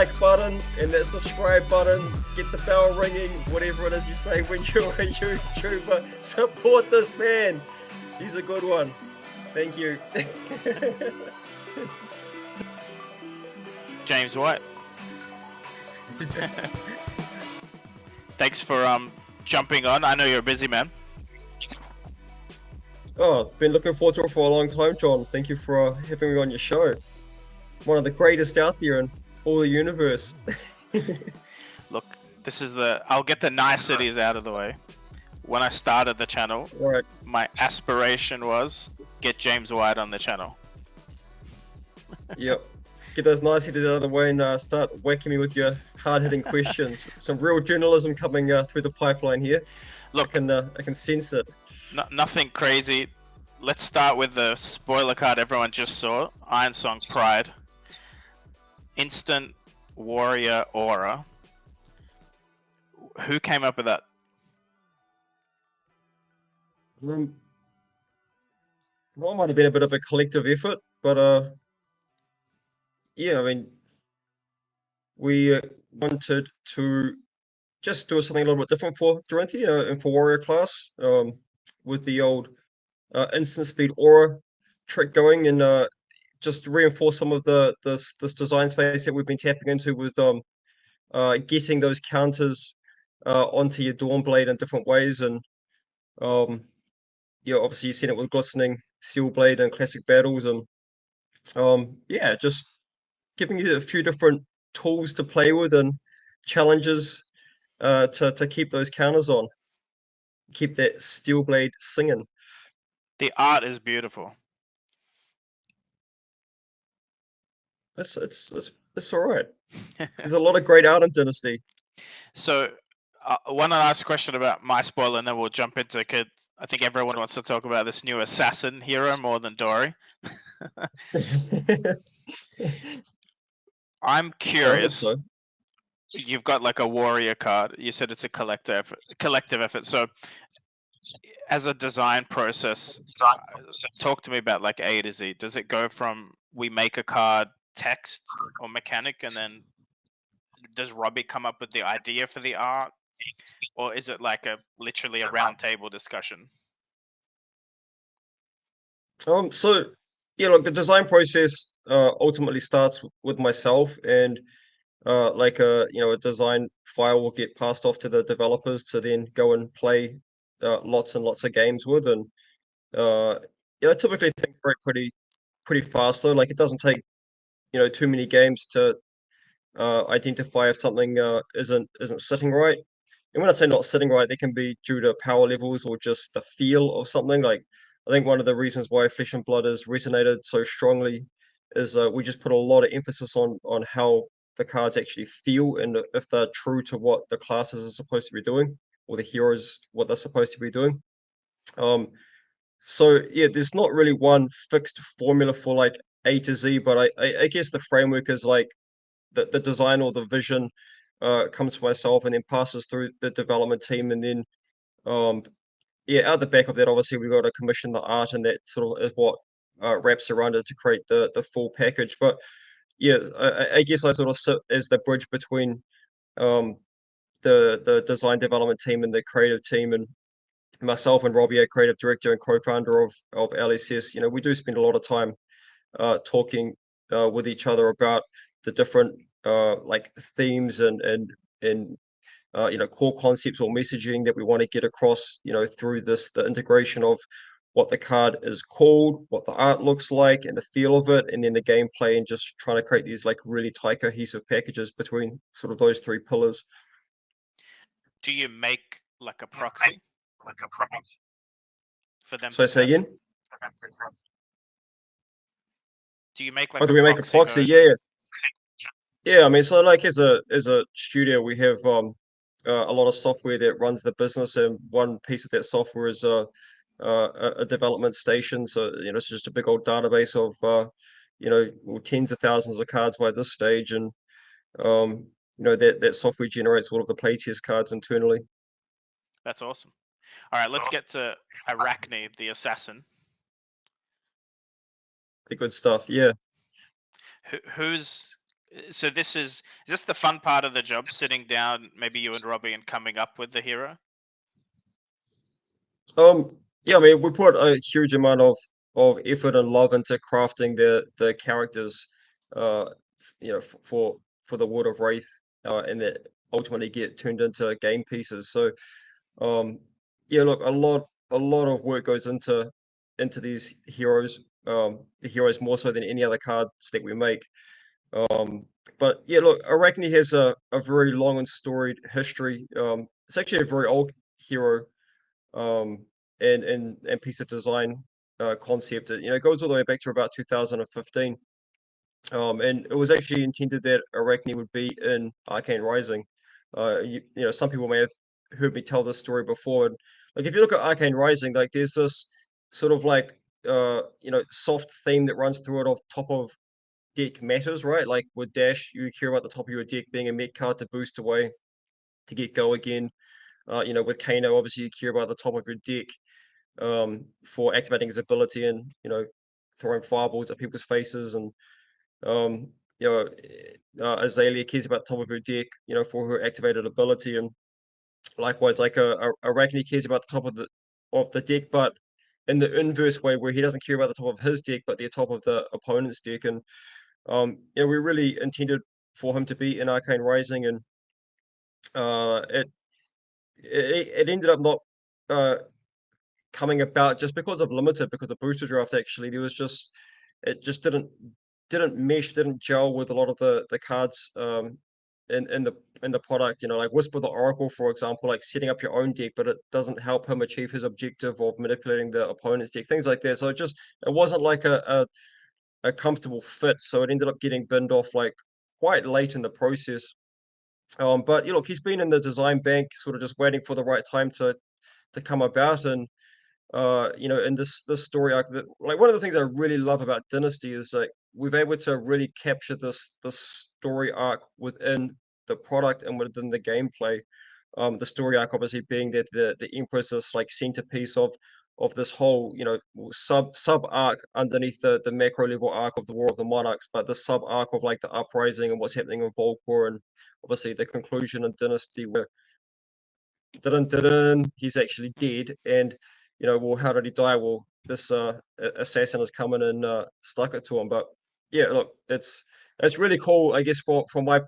like button and that subscribe button. Get the bell ringing, whatever it is you say when you're a YouTuber. Support this man. He's a good one. Thank you. James White. Thanks for jumping on. I know you're a busy man. Oh, been looking forward to it for a long time, John. Thank you for having me on your show. One of the greatest out there in all the universe. Look, this is I'll get the niceties out of the way. When I started the channel, Right. my aspiration was get James White on the channel. Yep. Get those niceties out of the way and start whacking me with your hard-hitting questions. Some real journalism coming through the pipeline here. Look, I can sense it. Nothing crazy. Let's start with the spoiler card everyone just saw. Ironsong Pride. Instant Warrior Aura. Who came up with that? Well, it might have been a bit of a collective effort, but yeah, I mean, we wanted to just do something a little bit different for Durante, and for Warrior class, with the old instant speed aura trick going, and just reinforce some of this design space that we've been tapping into with getting those counters onto your Dawnblade in different ways, and yeah, obviously you've seen it with glistening Steelblade and classic battles, and yeah, just giving you a few different tools to play with and challenges to keep those counters on, keep that Steelblade singing. The art is beautiful. It's all right. There's a lot of great art in Dynasty. So, one last question about my spoiler, and then we'll jump into Kid. I think everyone wants to talk about this new assassin hero more than Dory. I'm curious. So. You've got like a warrior card. You said it's a collective effort. So, as a design process, talk to me about like A to Z. Does it go from we make a card text or mechanic, and then does Robbie come up with the idea for the art, or is it like literally a round table discussion? So yeah, look, the design process ultimately starts with myself, and like a design file will get passed off to the developers to then go and play lots and lots of games with, and typically things break pretty fast though. Like it doesn't take too many games to identify if something isn't sitting right. And when I say not sitting right, it can be due to power levels or just the feel of something. Like I think one of the reasons why Flesh and Blood has resonated so strongly is we just put a lot of emphasis on how the cards actually feel and if they're true to what the classes are supposed to be doing or the heroes what they're supposed to be doing. So yeah, there's not really one fixed formula for like A to Z, but I guess the framework is like the design or the vision comes to myself and then passes through the development team, and then yeah, out the back of that, obviously we've got to commission the art, and that sort of is what wraps around it to create the full package. But yeah, I guess I sort of sit as the bridge between the design development team and the creative team, and myself and Robbie, a creative director and co-founder of LSS. We do spend a lot of time talking with each other about the different like themes and core concepts or messaging that we want to get across through the integration of what the card is called, what the art looks like and the feel of it, and then the gameplay, and just trying to create these like really tight cohesive packages between sort of those three pillars. Do you make like a proxy for them? So I say again, do you make like do we make a proxy? Yeah, I mean, so like as a studio, we have a lot of software that runs the business, and one piece of that software is a development station. So it's just a big old database of tens of thousands of cards by this stage, and that software generates all of the playtest cards internally. That's awesome. All right, let's get to Arachne, the assassin. The good stuff, yeah. Who's So is this the fun part of the job? Sitting down, maybe you and Robbie, and coming up with the hero. Yeah, I mean, we put a huge amount of effort and love into crafting the characters, uh, for the World of Wraith, and that ultimately get turned into game pieces. So, yeah, look, a lot of work goes into these heroes. The heroes more so than any other cards that we make. Um, but yeah, look, Arachne has a very long and storied history. It's actually a very old hero, um, and piece of design, concept. It goes all the way back to about 2015. And it was actually intended that Arachne would be in Arcane Rising. Some people may have heard me tell this story before. And, like, if you look at Arcane Rising, like, there's this sort of like soft theme that runs through it of top of deck matters, right? Like with Dash, you care about the top of your deck being a mech card to boost away to get go again. With Kano, obviously you care about the top of your deck, for activating his ability and throwing fireballs at people's faces. And um, Azalea cares about the top of her deck, for her activated ability. And likewise, like Arachne cares about the top of the deck, but in the inverse way, where he doesn't care about the top of his deck, but the top of the opponent's deck. And we really intended for him to be in Arcane Rising. And uh, it it ended up not uh, coming about just because of limited, because the booster draft, actually, there was just it just didn't mesh, didn't gel with a lot of the cards, in the product. Like Whisper the Oracle, for example, like setting up your own deck, but it doesn't help him achieve his objective of manipulating the opponent's deck, things like that. So it wasn't like a comfortable fit. So it ended up getting binned off like quite late in the process. But look, he's been in the design bank, sort of just waiting for the right time to come about. And in this story arc, that, like, one of the things I really love about Dynasty is, like, we've able to really capture this story arc within the product and within the gameplay. The story arc obviously being that the Empress is like centerpiece of this whole, sub arc underneath the macro level arc of the War of the Monarchs, but the sub arc of like the uprising and what's happening in Volcor, and obviously the conclusion in Dynasty where he's actually dead. And well, how did he die? Well, this assassin has come in and stuck it to him. But yeah, look, it's really cool, I guess, from my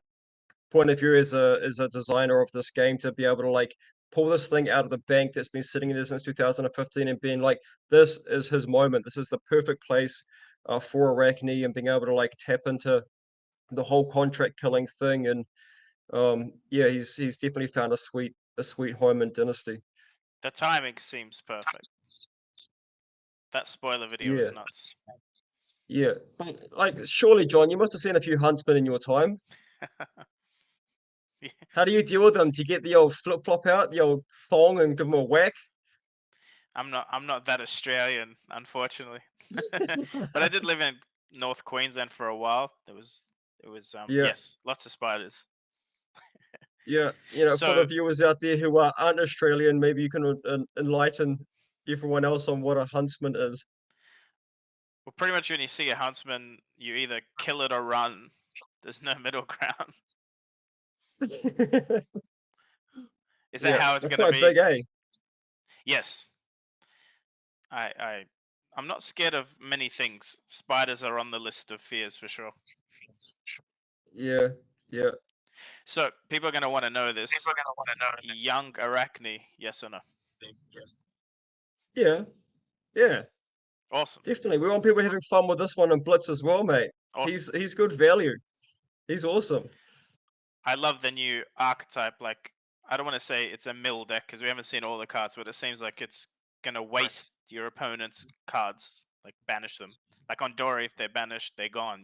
point of view as a designer of this game, to be able to like pull this thing out of the bank that's been sitting in there since 2015 and being like, this is his moment. This is the perfect place for Arachne, and being able to like tap into the whole contract killing thing. And yeah, he's definitely found a sweet home in Dynasty. The timing seems perfect. That spoiler video Yeah, is nuts. yeah. But like, surely, John, you must have seen a few huntsmen in your time. How do you deal with them? Do you get the old flip flop out, the old thong, and give them a whack? I'm not that Australian, unfortunately. But I did live in North Queensland for a while. It was Yeah, yes, lots of spiders. yeah. For the So, viewers out there who aren't Australian, maybe you can enlighten everyone else on what a huntsman is. well, pretty much when you see a huntsman, you either kill it or run. There's no middle ground. Is that Yeah, how it's they're gonna quite be? big, eh? Yes. I I I'm not scared of many things. Spiders are on the list of fears for sure. Yeah, yeah, So people are gonna want to know this. Young Arachne, yes or no? yeah, yeah. Awesome. Definitely. We want people having fun with this one and Blitz as well, mate. Awesome. He's good value. He's awesome. I love the new archetype. Like, I don't want to say it's a mill deck because we haven't seen all the cards, but it seems like it's gonna waste your opponent's cards, like banish them. Like on Dory, if they're banished, they're gone.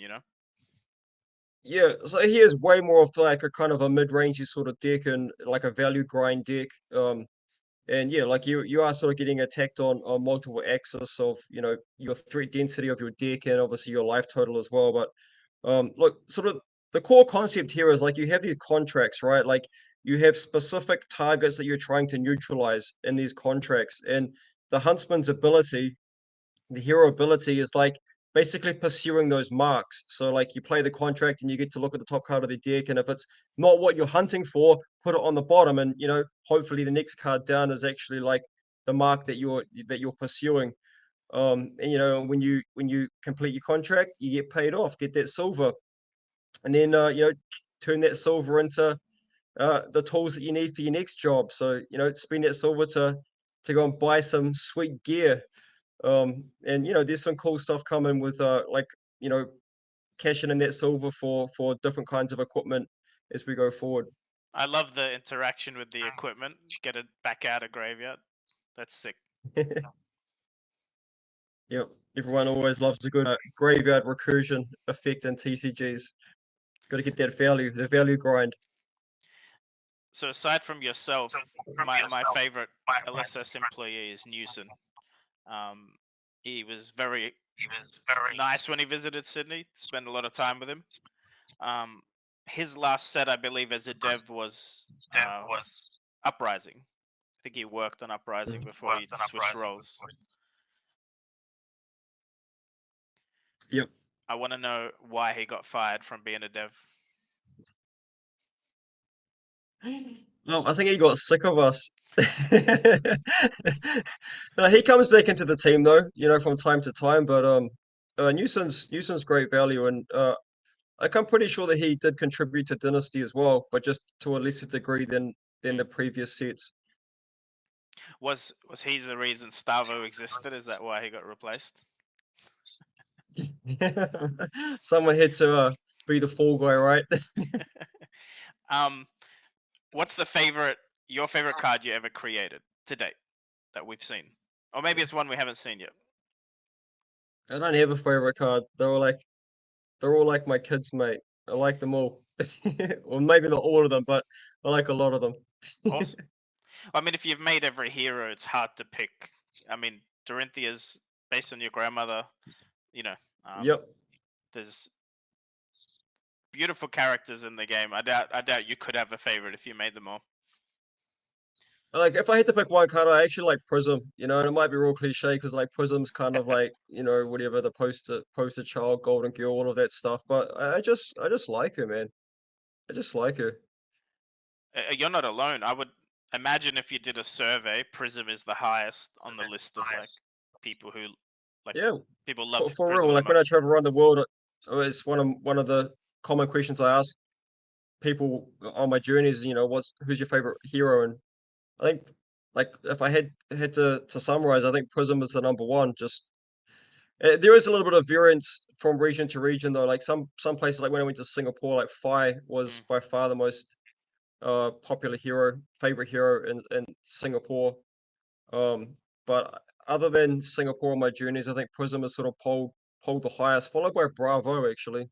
Yeah, so he is way more of like a kind of a mid-rangey sort of deck, and like a value grind deck. And yeah, like you are sort of getting attacked on multiple axes of your threat density of your deck, and obviously your life total as well. But look, sort of the core concept here is like you have these contracts, right? Like you have specific targets that you're trying to neutralize in these contracts, and the huntsman's ability, the hero ability, is like basically pursuing those marks. So like you play the contract and you get to look at the top card of the deck, and if it's not what you're hunting for, put it on the bottom, and hopefully the next card down is actually like the mark that you're pursuing. And when you complete your contract, you get paid off, get that silver, and then turn that silver into the tools that you need for your next job. So spend that silver to go and buy some sweet gear. And there's some cool stuff coming with like cashing in that silver for different kinds of equipment as we go forward. I love the interaction with the equipment. Get it back out of graveyard. That's sick. Yep. Everyone always loves a good graveyard recursion effect in TCGs. Got to get that value, the value grind. So aside from yourself, my favorite LSS employee is Newson. He was very nice when he visited Sydney. Spent a lot of time with him. His last set, I believe, as a dev was Uprising. I think he worked on Uprising before he switched roles. Yep. I want to know why he got fired from being a dev. Well, I think he got sick of us. No, he comes back into the team though, from time to time. But Newson's great value, and like I'm pretty sure that he did contribute to Dynasty as well, but just to a lesser degree than the previous sets. Was he the reason Stavo existed? Is that why he got replaced? Someone had to be the fall guy, right? What's your favorite card you ever created to date that we've seen? Or maybe it's one we haven't seen yet. I don't have a favorite card. They're all like my kids, mate. I like them all. Or maybe not all of them, but I like a lot of them. Awesome. I mean, if you've made every hero, it's hard to pick. I mean, Dorinthia's based on your grandmother. Yep. There's beautiful characters in the game. I doubt you could have a favorite if you made them all. Like if I had to pick one card, I actually like Prism. And it might be real cliche because like Prism's kind of like whatever, the poster child, golden girl, all of that stuff. But I just like her, man. I just like her. You're not alone. I would imagine if you did a survey, Prism is the highest on the list of like people who Yeah, people love for Prism real. the Like when I most. travel around the world, it's one of the common questions I ask people on my journeys. Who's your favorite hero? And I think like if I had to summarize, I think Prism is the number one. Just there is a little bit of variance from region to region though. Like some places, like when I went to Singapore, like Phi was by far the most popular favorite hero in Singapore. But other than Singapore on my journeys, I think Prism is sort of pulled the highest, followed by Bravo actually.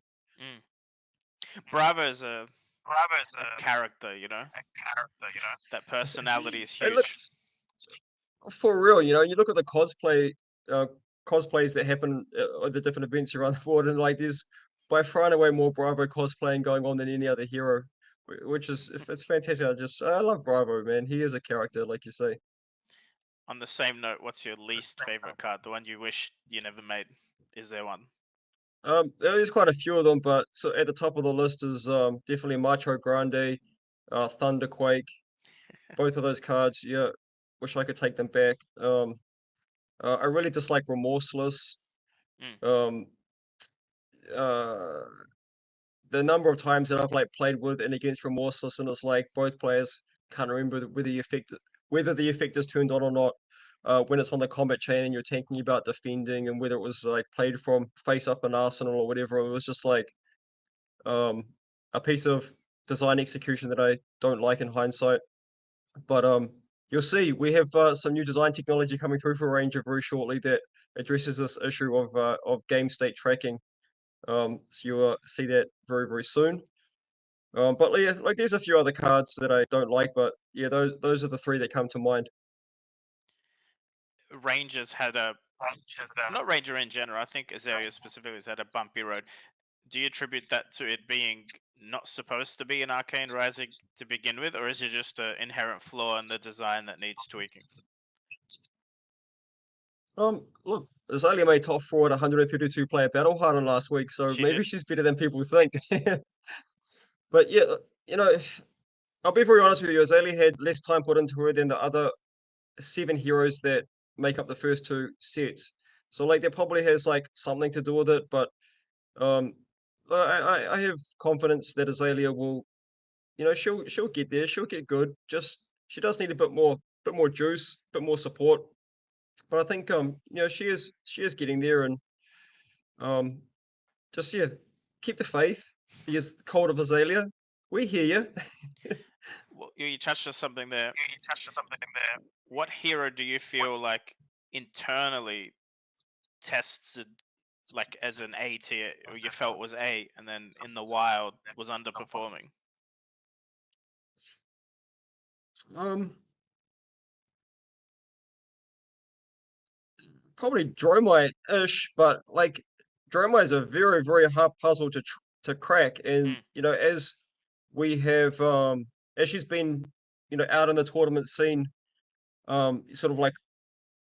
Bravo is a character, That personality is And look, huge. for real, you look at the cosplays that happen at the different events around the world, and like there's by far and away more Bravo cosplaying going on than any other hero, which is it's fantastic. I love Bravo, man. He is a character, like you say. On the same note, what's your least favorite card? The one you wish you never made? Is there one? There's quite a few of them, but so at the top of the list is definitely Macho Grande, Thunderquake. Both of those cards, yeah. Wish I could take them back. I really dislike Remorseless. Um, uh, the number of times that I've like played with and against Remorseless, and it's like both players can't remember whether the effect is turned on or not. When it's on the combat chain and you're thinking about defending, and whether it was like played from face up in Arsenal or whatever, it was just like a piece of design execution that I don't like in hindsight. But you'll see we have some new design technology coming through for Ranger very shortly that addresses this issue of game state tracking. So you'll see that very, very soon. But yeah, like there's a few other cards that I don't like, but yeah, those are the three that come to mind. Rangers had not Ranger in general. I think Azaria specifically has had a bumpy road. Do you attribute that to it being not supposed to be an Arcane Rising to begin with, or is it just an inherent flaw in the design that needs tweaking? Look, Azalea made top four at 132 player battle hardened last week, so She maybe did. she's better than people think. But yeah, you know, I'll be very honest with you. Azalea had less time put into her than the other 7 heroes that make up the first 2 sets. So like that probably has like something to do with it. But um, I have confidence that Azalea will, she'll get there. She'll get good. Just she does need a bit more juice, bit more support. But I think she is getting there, and um, just yeah, keep the faith. Because Cold of Azalea, we hear you. Well, you touched on something there. What hero do you feel like internally tests it, like as an A tier, or you felt was A, and then in the wild was underperforming? um, Probably Dromite-ish, but like Dromite is a very, very hard puzzle to crack. And Mm. we have as she's been, out in the tournament scene, sort of like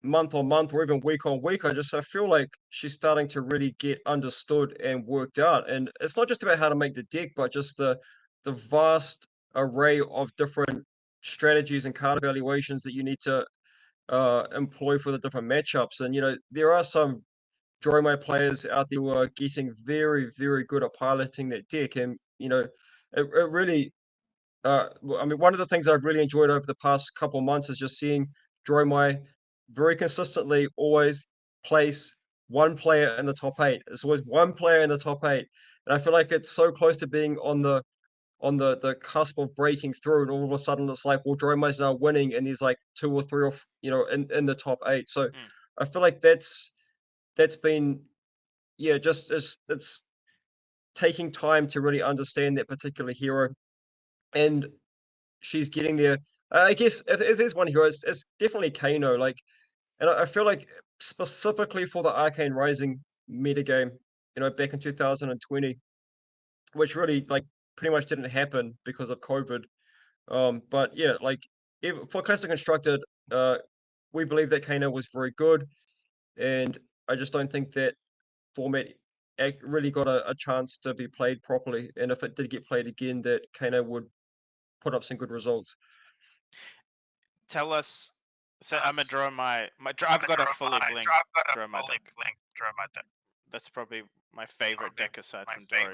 month on month or even week on week, I feel like she's starting to really get understood and worked out. And it's not just about how to make the deck, but just the vast array of different strategies and card evaluations that you need to employ for the different matchups. And there are some Dromai players out there who are getting very, very good at piloting that deck. And it really I mean, one of the things I've really enjoyed over the past couple of months is just seeing Dromai very consistently always place one player in the top eight. It's always one player in the top eight. And I feel like it's so close to being on the cusp of breaking through, and all of a sudden it's like, well, Dromai's now winning, and he's like two or three, or in the top eight. So Mm. I feel like that's been, yeah, just it's taking time to really understand that particular hero, and she's getting there. I guess if there's one hero, it's definitely Kano. Like, and I feel like specifically for the Arcane Rising metagame, back in 2020, which really like pretty much didn't happen because of COVID. But yeah, like for Classic Constructed, uh, we believe that Kano was very good, and I just don't think that format really got a chance to be played properly. And if it did get played again, that Kano would put up some good results. Tell us. So I'm gonna draw I've got a fully blinked draw my deck. That's probably my favorite deck aside from Dory.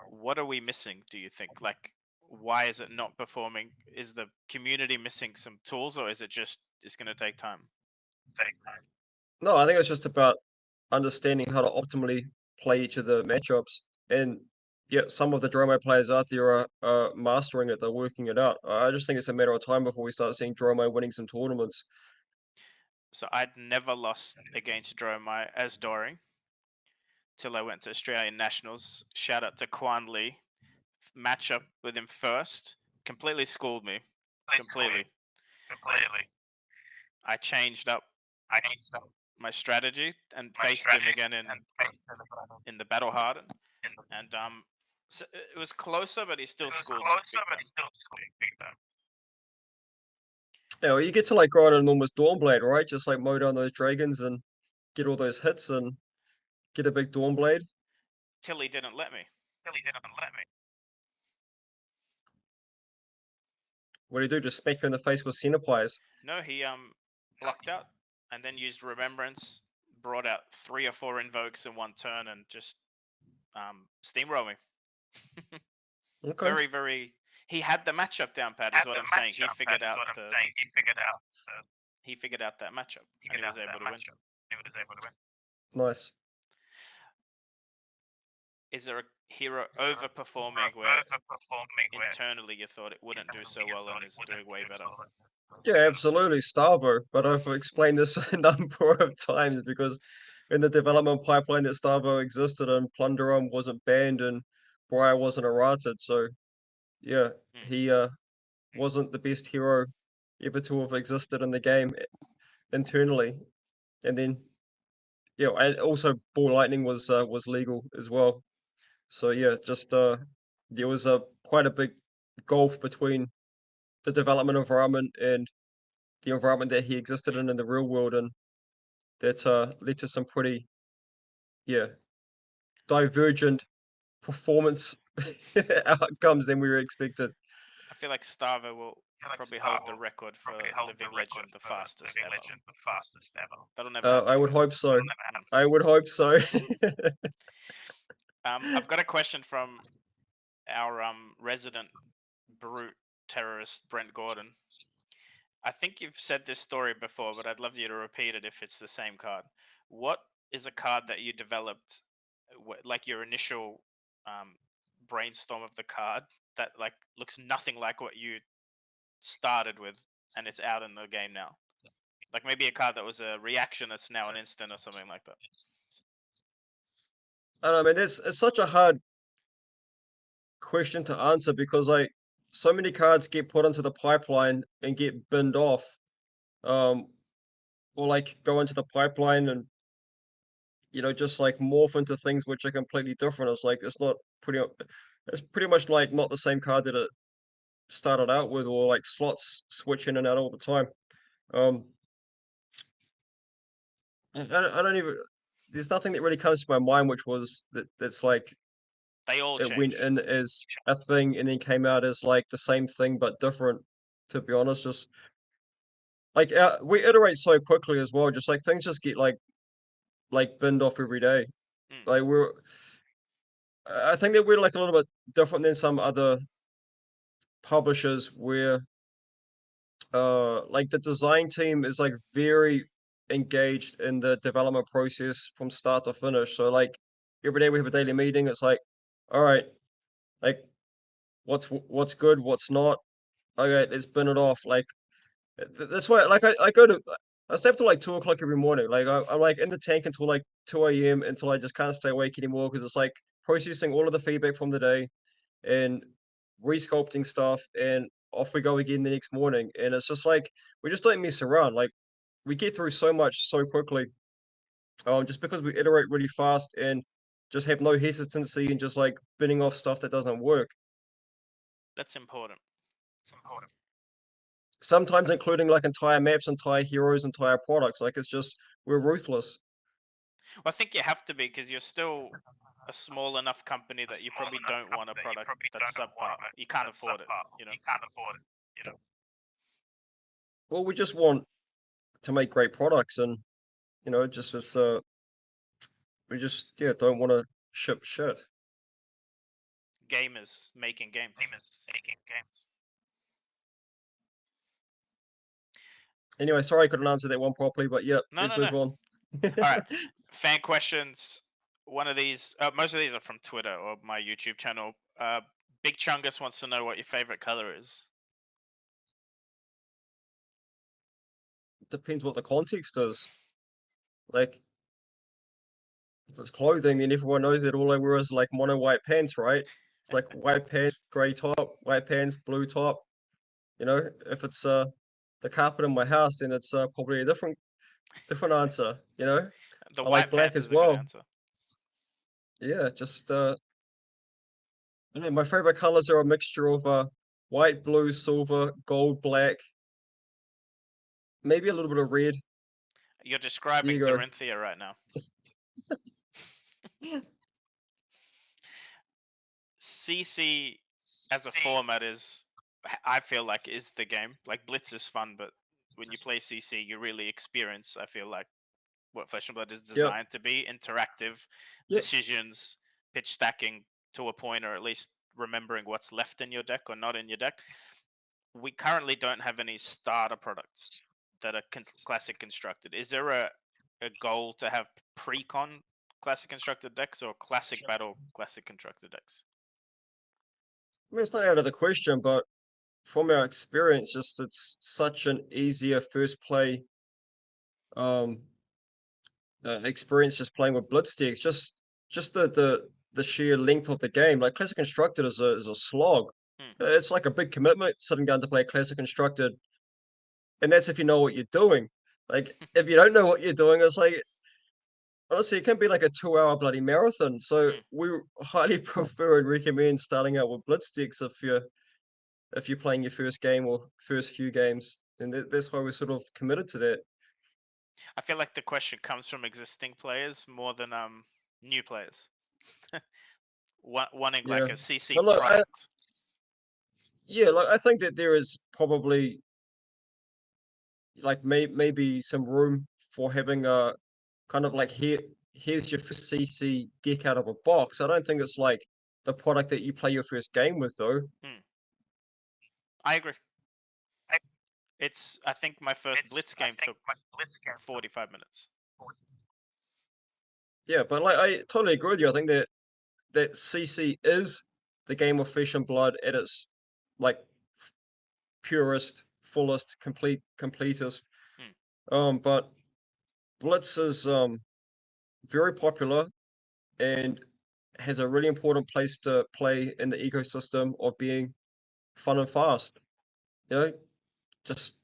What are we missing, do you think? Like, why is it not performing? Is the community missing some tools, or is it just it's going to take time? No, I think it's just about understanding how to optimally play each of the matchups. And yeah, some of the Dromo players out there are mastering it, they're working it out. I just think it's a matter of time before we start seeing Dromo winning some tournaments. So I'd never lost against Dromai as Dory till I went to Australian Nationals. Shout out to Quan Lee. Matchup with him first. Completely schooled me. Completely. I changed up my strategy and faced him again in the battle harden, and so it was closer, but he still schooled me big time. Yeah, well, you get to like grow out an enormous Dawnblade, right? Just like mow down those dragons and get all those hits and get a big Dawnblade. Till he didn't let me. What do you do? Just smack you in the face with Centerpies? No, he blocked out and then used Remembrance, brought out 3 or 4 invokes in one turn, and just steamroll me. Okay. Very, very. He had the matchup down pat, is what I'm saying. He figured out he figured out that matchup, and he was able to win. Nice. Is there a hero overperforming where internally you thought it wouldn't do so well and is doing way better? Yeah, absolutely, Starvo. But I've explained this a number of times because in the development pipeline that Starvo existed and Plunderon wasn't banned and Briar wasn't errated. So yeah, Mm. he wasn't the best hero ever to have existed in the game internally. And then yeah, and also Ball Lightning was legal as well. So yeah, just there was a quite a big gulf between the development environment and the environment that he existed in the real world. And that led to some pretty, yeah, divergent performance outcomes than we were expected. I feel like Starver will probably hold the record for Living Legend, the fastest ever. That'll never happen I would again. hope so. Mm. I would hope so. I've got a question from our resident brute terrorist, Brent Gordon. I think you've said this story before, but I'd love you to repeat it if it's the same card. What is a card that you developed, like your initial brainstorm of the card, that like looks nothing like what you started with, and it's out in the game now? Like maybe a card that was a reaction that's now an instant or something like that. I don't know, man. It's such a hard question to answer because like so many cards get put into the pipeline and get binned off, um, or like go into the pipeline and just like morph into things which are completely different. It's like it's pretty much like not the same card that it started out with, or like slots switch in and out all the time. Um, I don't even. There's nothing that really comes to my mind which was that's like They all it went change. in as a thing and then came out as like the same thing but different. To be honest, just like we iterate so quickly as well. Just like things just get like binned off every day. Mm. Like I think that we're like a little bit different than some other publishers where like the design team is like very engaged in the development process from start to finish. So like every day we have a daily meeting. It's like, all right, like what's good, what's not. Okay, let's bin it off. Like that's why like I stay up till like 2 o'clock every morning. Like I'm like in the tank until like 2 a.m. until I just can't stay awake anymore because it's like processing all of the feedback from the day and resculpting stuff and off we go again the next morning. And it's just like we just don't mess around. Like we get through so much so quickly. Just because we iterate really fast and just have no hesitancy and just like binning off stuff that doesn't work. That's important. Sometimes including like entire maps, entire heroes, entire products. Like it's just we're ruthless. Well, I think you have to be because you're still a small enough company that you probably don't want a product that's subpar. You can't afford it, you know. Well, we just want to make great products and just as we just don't want to ship shit. Gamers making games. Anyway, sorry I couldn't answer that one properly, but yeah, No, let's no, move no. on. All right. Fan questions. One of these, most of these are from Twitter or my YouTube channel. Big Chungus wants to know what your favorite color is. Depends what the context is. Like, if it's clothing, then everyone knows that all I wear is like mono white pants, right? It's like white pants, grey top, white pants, blue top. If it's the carpet in my house, then it's probably a different answer. The I like white black pants as is a good well. answer. Yeah, just my favorite colors are a mixture of white, blue, silver, gold, black, maybe a little bit of red. You're There describing you go. Dorinthia right now. CC as a format I feel like, is the game. Like Blitz is fun, but when you play CC, you really experience, I feel like, what Flesh and Blood is Yep. designed to be: interactive Yep. decisions, pitch stacking to a point, or at least remembering what's left in your deck or not in your deck. We currently don't have any starter products that are classic constructed. Is there a goal to have pre-con classic constructed decks or classic battle classic constructed decks? I mean, it's not out of the question, but from our experience, just it's such an easier first play um experience just playing with blitz decks. Just the sheer length of the game. Like classic constructed is a slog. Hmm. It's like a big commitment sitting down to play classic constructed, and that's if you know what you're doing. Like if you don't know what you're doing, it's like honestly, it can be like a 2 hour bloody marathon. So Hmm. we highly prefer and recommend starting out with blitz decks if you're playing your first game or first few games, and that's why we're sort of committed to that. I feel like the question comes from existing players more than new players. Wanting like Yeah. a CC But look, product. I think that there is probably like maybe some room for having a kind of like here's your CC deck out of a box. I don't think it's like the product that you play your first game with though. I agree. I think my first Blitz game took 45 minutes. Yeah, but like I totally agree with you. I think that CC is the game of Flesh and Blood at its like purest, fullest, completest. But Blitz is very popular and has a really important place to play in the ecosystem of being fun and fast. You know, just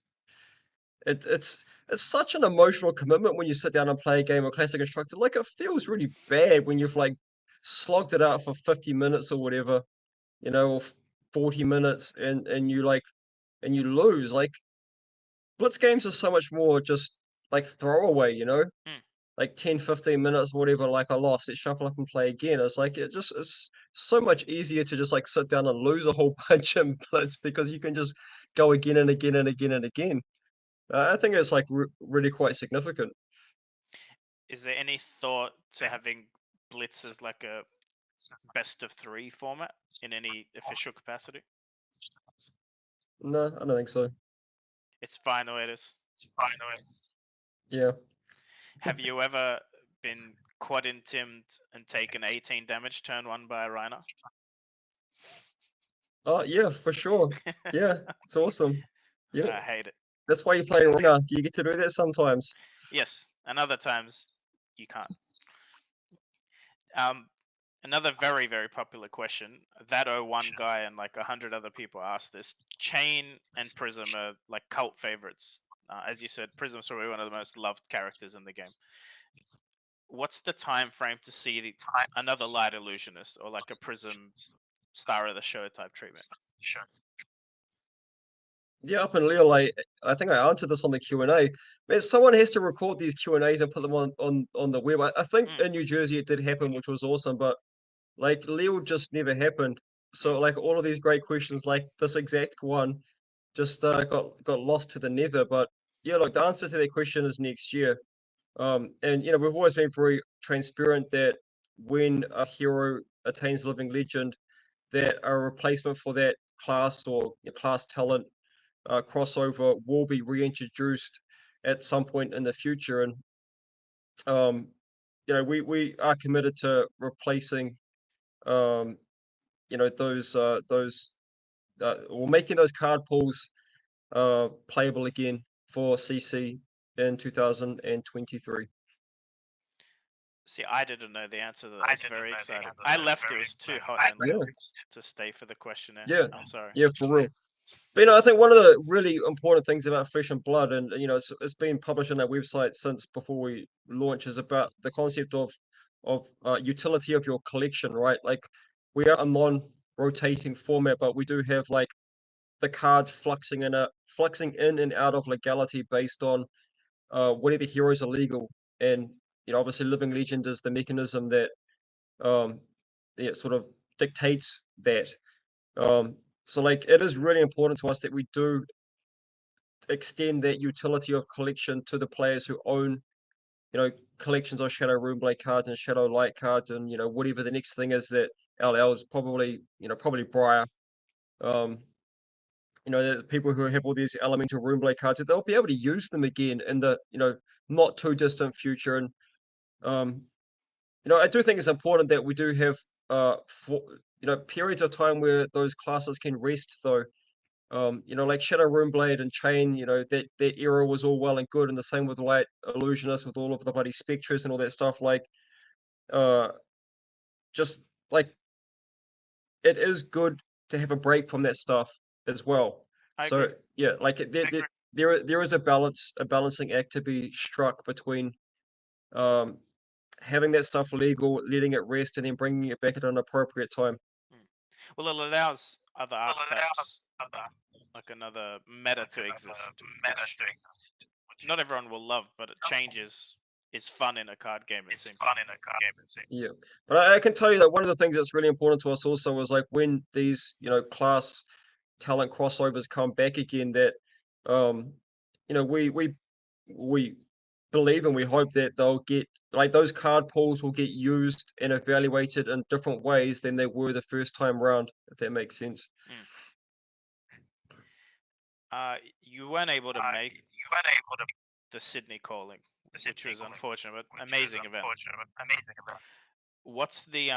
it's such an emotional commitment when you sit down and play a game of Classic Instructor. Like it feels really bad when you've like slogged it out for 50 minutes or whatever, or 40 minutes and you lose. Like Blitz games are so much more just like throwaway. Like 10, 15 minutes, whatever, like I lost, it shuffle up and play again. It's like it's so much easier to just like sit down and lose a whole bunch in Blitz because you can just go again and again and again and again. I think it's like really quite significant. Is there any thought to having Blitz as like a best of 3 format in any official capacity? No, I don't think so. It's fine the way it is. Yeah. Have you ever been quad intimed and taken 18 damage turn 1 by a Rhino? Oh yeah, for sure. Yeah, it's awesome. I Yeah, hate it. that's why you play Arena. You get to do that sometimes. Yes, and other times you can't. Another very, very popular question. That 01 guy and like 100 other people asked this. Chain and Prism are like cult favorites. As you said, Prism's probably one of the most loved characters in the game. What's the time frame to see another Light Illusionist or like a Prism star of the show type treatment? Yeah, up in Lille, I think I answered this on the Q&A. Man, someone has to record these Q&As and put them on the web. I think in New Jersey it did happen, which was awesome, but like Lille just never happened. So like all of these great questions, like this exact one, just got lost to the nether. But yeah, look, the answer to that question is next year. And we've always been very transparent that when a hero attains living legend, that a replacement for that class or class talent crossover will be reintroduced at some point in the future. And we are committed to replacing those or making those card pools playable again for CC in 2023. See, I didn't know the answer to that. That's very exciting. I left. It was too hot and to stay for the questionnaire. Yeah. I'm sorry. Yeah, for real. But I think one of the really important things about Flesh and Blood, and it's been published on our website since before we launch, is about the concept of utility of your collection, right? Like we are a non-rotating format, but we do have like the cards fluxing in and out of legality based on whatever heroes are legal. And obviously Living Legend is the mechanism that sort of dictates that. So like it is really important to us that we do extend that utility of collection to the players who own, collections of Shadow Runeblade cards and Shadow Light cards and whatever the next thing is that LL is probably Briar. The people who have all these elemental Runeblade cards, they'll be able to use them again in the not too distant future. And I do think it's important that we do have for periods of time where those classes can rest though. Like Shadow Runeblade and Chain, that era was all well and good, and the same with Light Illusionist with all of the bloody Spectres and all that stuff. Like, just like it is good to have a break from that stuff as well. I So agree. yeah, like there is a balancing act to be struck between having that stuff legal, letting it rest, and then bringing it back at an appropriate time. Well, it allows other archetypes, like another meta to exist, which not everyone will love, but change is fun in a card game. It seems. Yeah, but I can tell you that one of the things that's really important to us also is like when these class talent crossovers come back again, that um we believe and we hope that they'll get like those card pools will get used and evaluated in different ways than they were the first time round, if that makes sense. You weren't able to make the Sydney calling, which was unfortunate, but amazing event. What's the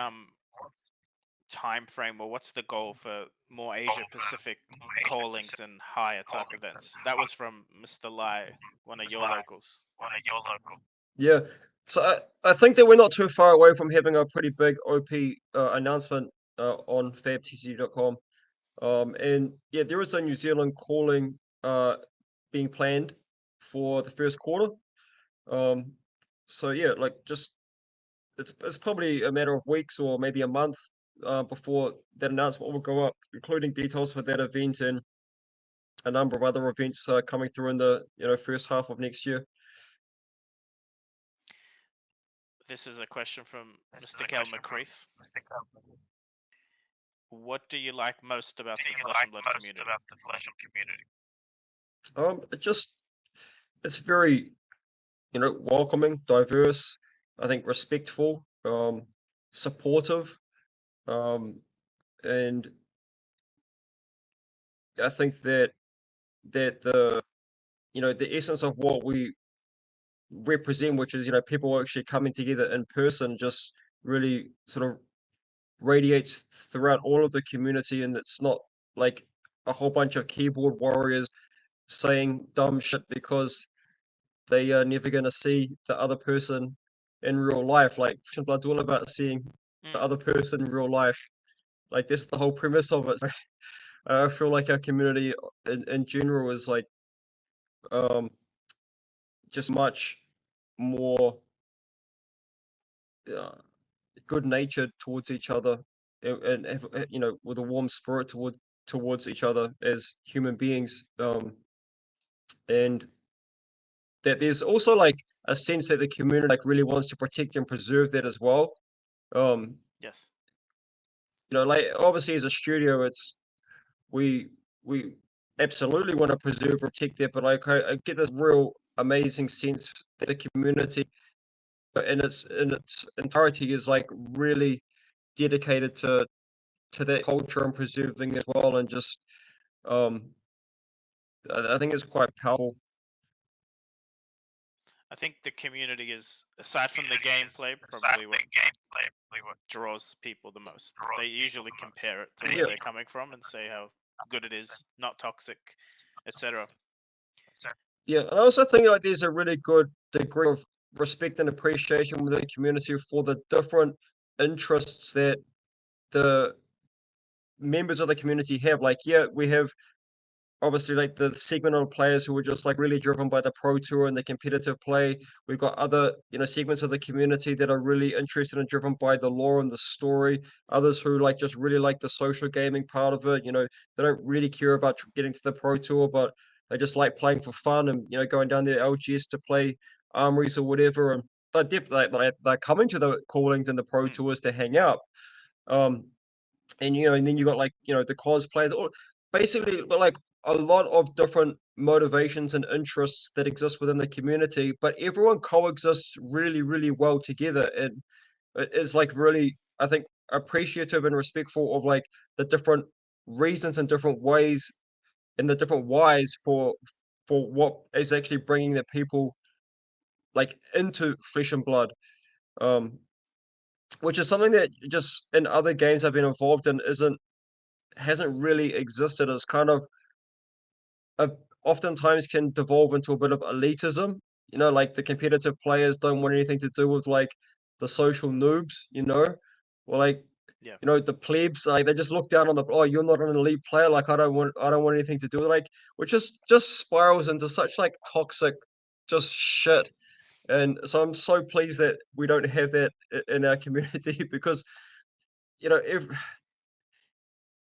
time frame, or what's the goal for more Asia Pacific callings and higher type events? That was from Mr. Lai, one of your locals. Yeah, so I think that we're not too far away from having a pretty big OP announcement on FABTCG.com. And yeah, there is a New Zealand calling being planned for the first quarter. So yeah, like just it's probably a matter of weeks or maybe a month before that announcement will go up, including details for that event and a number of other events coming through in the first half of next year. This is a question from Mr. Cal McCreath. What do you like most about the Flesh and Blood community? It's very welcoming, diverse, I think respectful, supportive, and I think that the the essence of what we represent, which is people actually coming together in person, just really sort of radiates throughout all of the community, and it's not like a whole bunch of keyboard warriors saying dumb shit because they are never going to see the other person in real life. Like Flesh and Blood's all about seeing the other person in real life. Like that's the whole premise of it. So, I feel like our community in general is like just much more uh, good natured towards each other, and have, with a warm spirit towards each other as human beings. And that there's also like a sense that the community like really wants to protect and preserve that as well. Yes. Like obviously as a studio, we we absolutely want to preserve, protect that, but like I get this real amazing sense that the community in its entirety is like really dedicated to that culture and preserving as well, and just um I think it's quite powerful. I think the community is, aside from the gameplay, probably what draws people the most. They usually compare it to where they're coming from and say how good it is, not toxic, etc. Yeah, and I also think like there's a really good degree of respect and appreciation within the community for the different interests that the members of the community have. Like, yeah, we have obviously like the segment of players who are just like really driven by the pro tour and the competitive play. We've got other segments of the community that are really interested and driven by the lore and the story. Others who like just really like the social gaming part of it. They don't really care about getting to the pro tour, but they just like playing for fun and going down there LGS to play armories or whatever. And they're coming to the callings and the pro tours to hang out. And then you got like the cosplayers, or basically like a lot of different motivations and interests that exist within the community, but everyone coexists really, really well together, and it is like really, I think, appreciative and respectful of like the different reasons and different ways and the different whys for what is actually bringing the people like into Flesh and Blood. um which is something that just in other games I've been involved in hasn't really existed. It's kind of oftentimes can devolve into a bit of elitism. Like the competitive players don't want anything to do with like the social noobs, or like Yeah. the plebes, like they just look down on oh, you're not an elite player, like I don't want anything to do with, like, which just spirals into such like toxic just shit. And so I'm so pleased that we don't have that in our community because if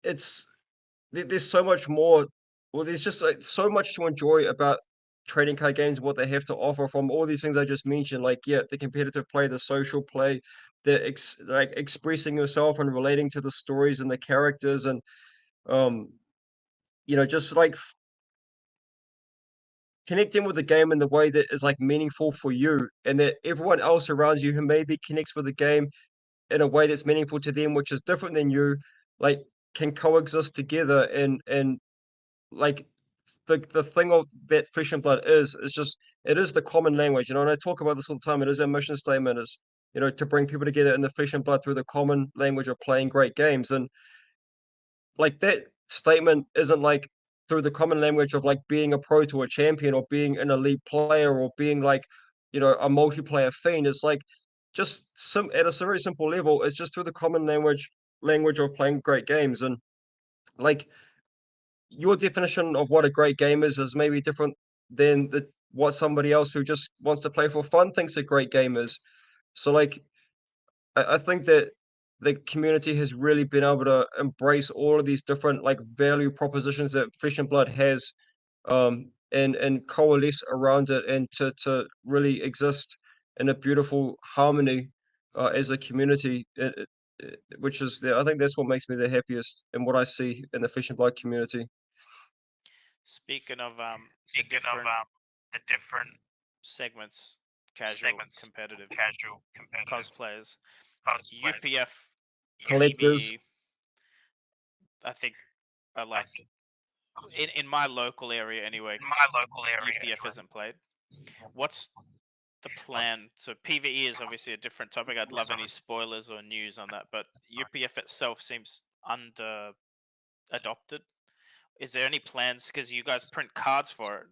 it's there's so much more. Well, there's just like so much to enjoy about trading card games, what they have to offer from all these things I just mentioned, like yeah, the competitive play, the social play, like expressing yourself and relating to the stories and the characters, and um, just like connecting with the game in the way that is like meaningful for you, and that everyone else around you who maybe connects with the game in a way that's meaningful to them, which is different than you, like can coexist together, and like the thing of that Flesh and Blood is just it is the common language, and I talk about this all the time. It is our mission statement is to bring people together in the Flesh and Blood through the common language of playing great games, and like that statement isn't like through the common language of like being a pro to a champion or being an elite player or being like a multiplayer fiend. It's like just some at a very simple level. It's just through the common language of playing great games, and like your definition of what a great game is maybe different than what somebody else who just wants to play for fun thinks a great game is. So like I think that the community has really been able to embrace all of these different like value propositions that Flesh and Blood has, and coalesce around it, and to really exist in a beautiful harmony as a community, which is I think that's what makes me the happiest and what I see in the Flesh and Blood community. Speaking of Speaking of the different segments, casual, segments, competitive, casual, competitive, cosplayers, cosplay, UPF, Collectors. PvE, I think are like in my local area anyway. in my local area, UPF isn't played. What's the plan? So PvE is obviously a different topic. I'd love any spoilers or news on that, but UPF itself seems under adopted. Is there any plans? Because you guys print cards for it,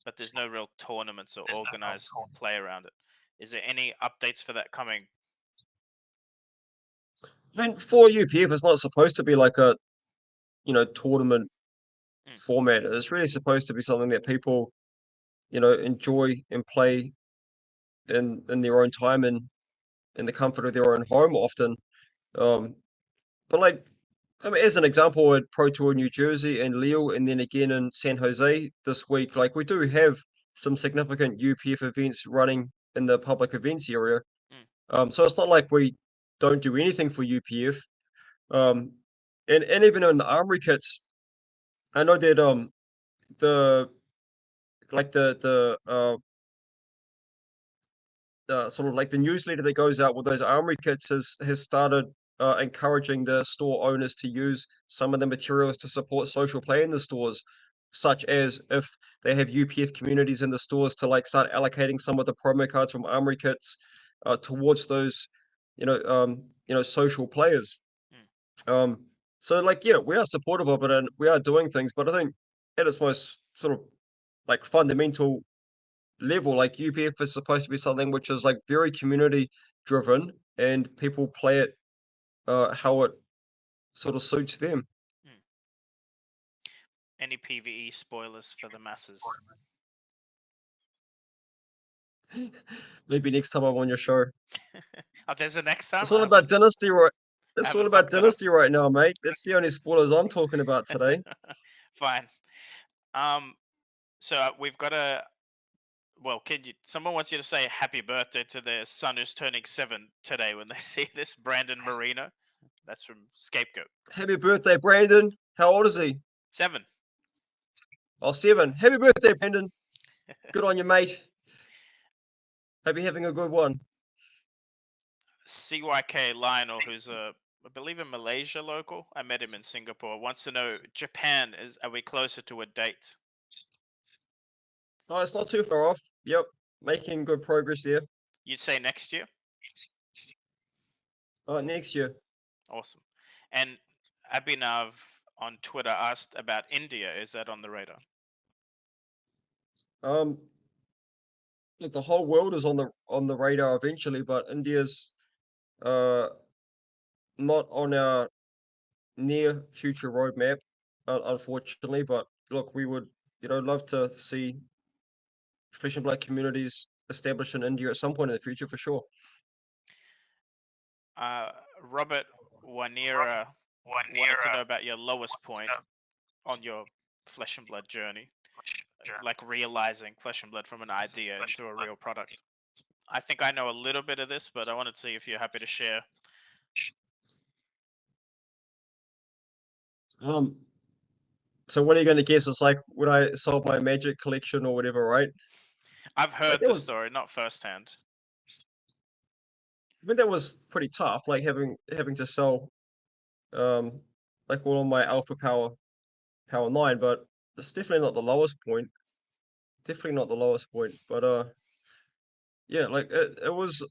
but there's no real tournaments or organized play around it. Is there any updates for that coming? I mean, for UPF, it's not supposed to be like a tournament format. It's really supposed to be something that people enjoy and play in their own time and in the comfort of their own home often. Um, but like, I mean, as an example, at Pro Tour New Jersey and Lille, and then again in San Jose this week, like we do have some significant UPF events running in the public events area. So it's not like we don't do anything for UPF. Um, and even in the armory kits, I know that the like the sort of like the newsletter that goes out with those armory kits has started encouraging the store owners to use some of the materials to support social play in the stores, such as if they have UPF communities in the stores to like start allocating some of the promo cards from armory kits towards those, social players. Um, so like yeah, we are supportive of it and we are doing things, but I think at its most sort of like fundamental level, like UPF is supposed to be something which is like very community driven and people play it how it sort of suits them. Any PvE spoilers for the masses? Maybe next time I'm on your show. Oh, there's a next time. It's all about Dynasty, right? It's all haven't about fucked it up. Dynasty right now, mate. That's the only spoilers I'm talking about today. Fine. So we've got a. Well, someone wants you to say happy birthday to their son who's turning 7 today when they see this, Brandon Marino. That's from Scapegoat. Happy birthday, Brandon. How old is he? 7. Oh, 7. Happy birthday, Brandon. Good on you, mate. Hope you're having a good one. CYK Lionel, who's I believe a Malaysia local. I met him in Singapore. Wants to know Japan are we closer to a date? Oh, it's not too far off. Yep, making good progress there. You'd say next year? Next year. Awesome. And Abhinav on Twitter asked about India. Is that on the radar? Look, the whole world is on the radar eventually, but India's not on our near future roadmap, unfortunately. But look, we would love to see Flesh and Blood communities established in India at some point in the future for sure. Robert Wanira wanted to know about your lowest point on your Flesh and Blood journey. like realizing Flesh and Blood from an idea into a real product. I think I know a little bit of this, but I wanted to see if you're happy to share. So what are you going to guess? It's like when I sold my Magic collection or whatever, right? I've heard that the was- story, not firsthand. I mean, that was pretty tough, like having to sell, like all of my Alpha Power 9, but it's definitely not the lowest point. Definitely not the lowest point, but yeah, like it was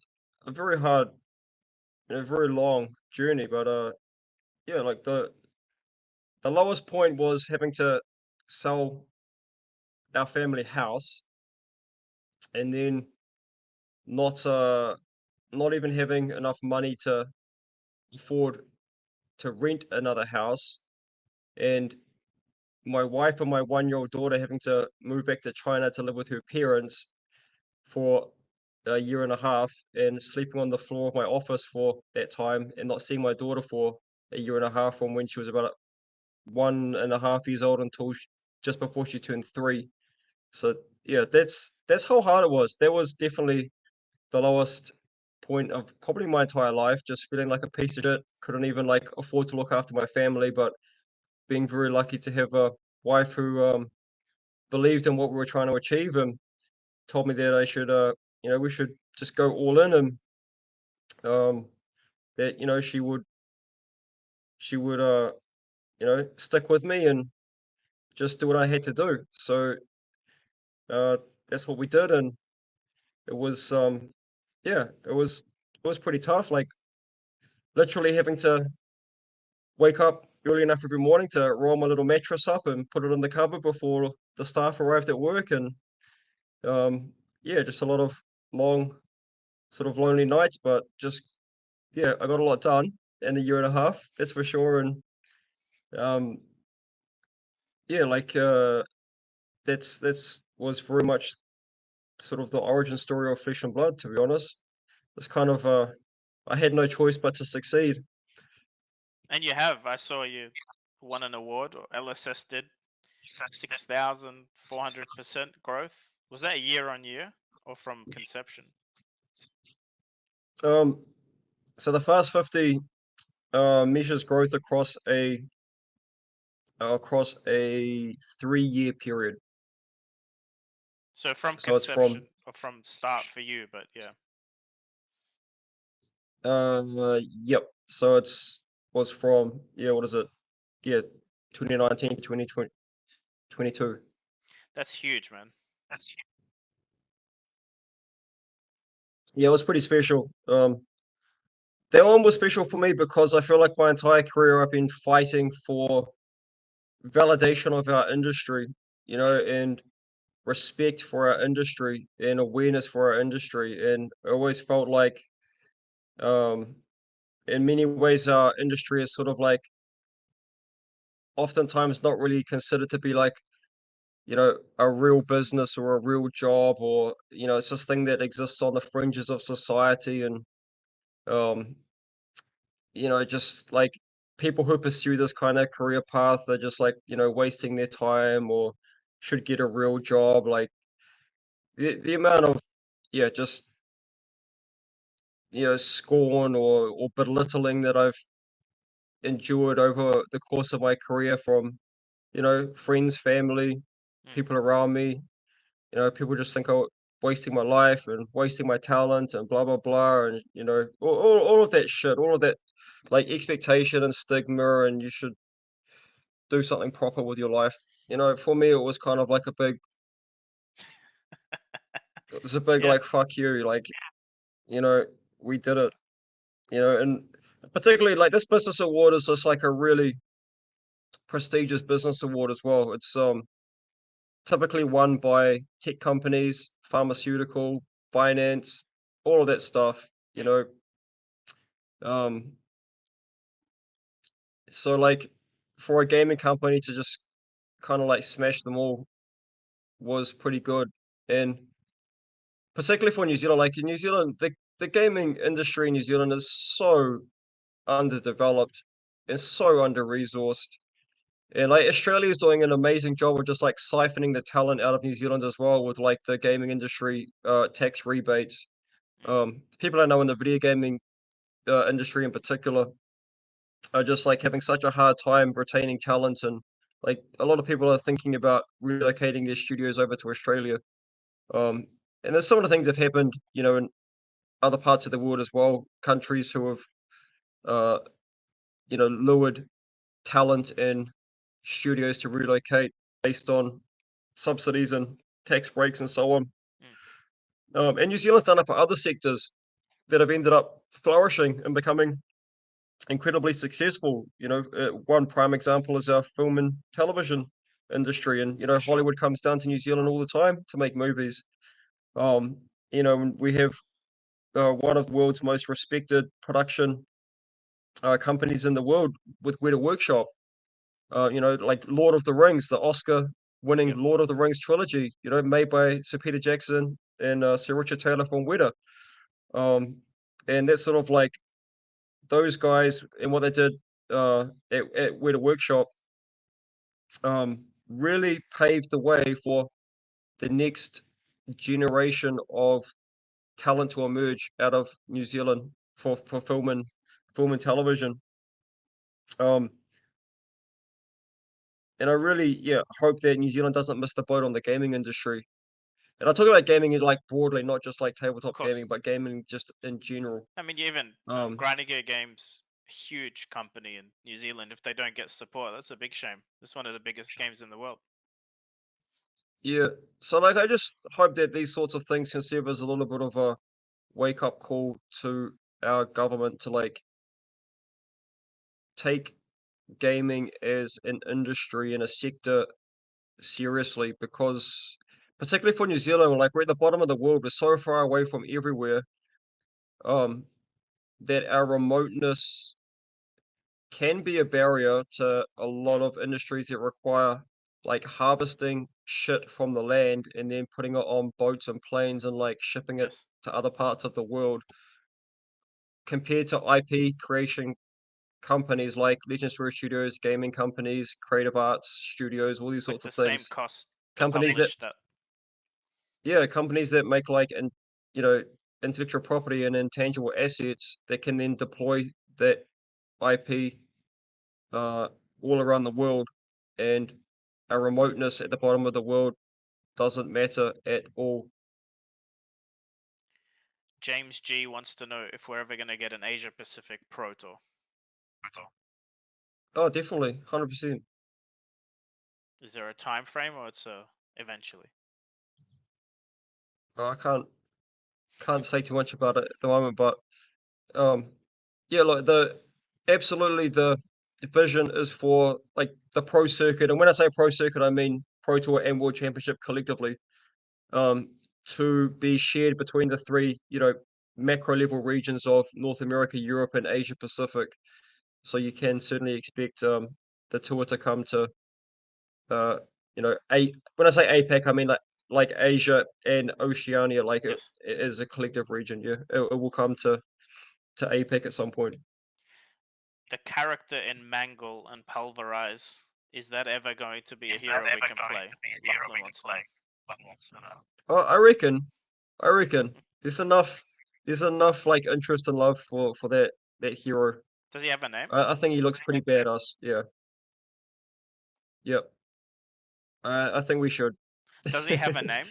a very hard, very long journey, but yeah, like the lowest point was having to sell our family house, and then not not even having enough money to afford to rent another house, and my wife and my 1-year-old daughter having to move back to China to live with her parents for a year and a half, and sleeping on the floor of my office for that time, and not seeing my daughter for a year and a half from when she was about 1.5 years old until just before she turned 3. So yeah, that's how hard it was. That was definitely the lowest point of probably my entire life, just feeling like a piece of shit, couldn't even like afford to look after my family, but being very lucky to have a wife who believed in what we were trying to achieve, and told me that I should we should just go all in, and that she would stick with me and just do what I had to do. So uh that's what we did, and it was yeah, it was pretty tough, like literally having to wake up early enough every morning to roll my little mattress up and put it in the cupboard before the staff arrived at work, and yeah, just a lot of long, sort of lonely nights, but just yeah, I got a lot done in a year and a half, that's for sure. And um yeah, like that's was very much sort of the origin story of Flesh and Blood, to be honest. It's kind of I had no choice but to succeed. And you have. I saw you won an award, or LSS did. 6,400% growth. Was that year on year or from conception? So the first 50 measures growth across a 3-year period. So from So it's from conception or from start for you, but yeah. yep. So was from, yeah, what is it? Yeah, 2019 to 2022. That's huge, man. Yeah, it was pretty special. That one was special for me because I feel like my entire career I've been fighting for validation of our industry, and respect for our industry and awareness for our industry. And I always felt like, um, in many ways, our industry is sort of like oftentimes not really considered to be like, a real business or a real job, or, it's this thing that exists on the fringes of society. And, um, just like people who pursue this kind of career path are just like, wasting their time or should get a real job. Like the amount of, yeah, just, scorn or belittling that I've endured over the course of my career from, friends, family, people around me. People just think I'm wasting my life and wasting my talent and blah blah blah, and all of that shit, all of that like expectation and stigma, and you should do something proper with your life. For me, it was kind of like it was a big Yeah. like fuck you, like, we did it, and particularly like this business award is just like a really prestigious business award as well. It's typically won by tech companies, pharmaceutical, finance, all of that stuff, um so like for a gaming company to just kind of like smash them all was pretty good. And particularly for New Zealand, like in New Zealand, the gaming industry in New Zealand is so underdeveloped and so under resourced. And like Australia is doing an amazing job of just like siphoning the talent out of New Zealand as well with like the gaming industry tax rebates. People I know in the video gaming industry in particular are just like having such a hard time retaining talent, and like a lot of people are thinking about relocating their studios over to Australia. Um, and there's some of the things that have happened, in other parts of the world as well. Countries who have, uh, lured talent and studios to relocate based on subsidies and tax breaks and so on. And New Zealand's done it for other sectors that have ended up flourishing and becoming incredibly successful. One prime example is our film and television industry, and For sure. Hollywood comes down to New Zealand all the time to make movies. And we have one of the world's most respected production companies in the world with Weta Workshop. Like Lord of the Rings, the Oscar-winning Yep. Lord of the Rings trilogy. Made by Sir Peter Jackson and Sir Richard Taylor from Weta. And that's sort of like those guys and what they did at Weta Workshop really paved the way for the next generation of talent to emerge out of New Zealand for film and television. Um, and I really, hope that New Zealand doesn't miss the boat on the gaming industry. And I talk about gaming like broadly, not just like tabletop course. gaming, but gaming just in general. I mean, even Grinding Gear Games, huge company in New Zealand. If they don't get support, that's a big shame. It's one of the biggest games in the world. Yeah. So like I just hope that these sorts of things can serve as a little bit of a wake up call to our government to like take gaming as an industry and a sector seriously, because particularly for New Zealand, like we're at the bottom of the world, we're so far away from everywhere, that our remoteness can be a barrier to a lot of industries that require like harvesting shit from the land and then putting it on boats and planes and like shipping it Yes. to other parts of the world, compared to IP creation companies like Legend Story Studios, gaming companies, creative arts studios, all these It's like sorts the of same things. cost to Companies that, publish that. yeah, companies that make like, and you know, intellectual property and intangible assets that can then deploy that IP all around the world, and our remoteness at the bottom of the world doesn't matter at all. James G wants to know if we're ever going to get an Asia Pacific Pro Tour. Oh, definitely, 100%. Is there a time frame, or it's eventually? I can't say too much about it at the moment, but yeah, like the vision is for like the pro circuit, and when I say pro circuit, I mean Pro Tour and World Championship collectively, um, to be shared between the three, macro level regions of North America, Europe, and Asia Pacific. So you can certainly expect the tour to come to uh, a when I say APAC, I mean like Asia and Oceania, like Yes. it is a collective region. Yeah, it will come to APAC at some point. The character in Mangle and Pulverize, is that ever going to be a hero we can play? Lachlan wants to know. Oh, I reckon there's enough like interest and love for that hero. Does he have a name? I think he looks pretty badass. Yeah. Yep. I think we should. Does he have a name?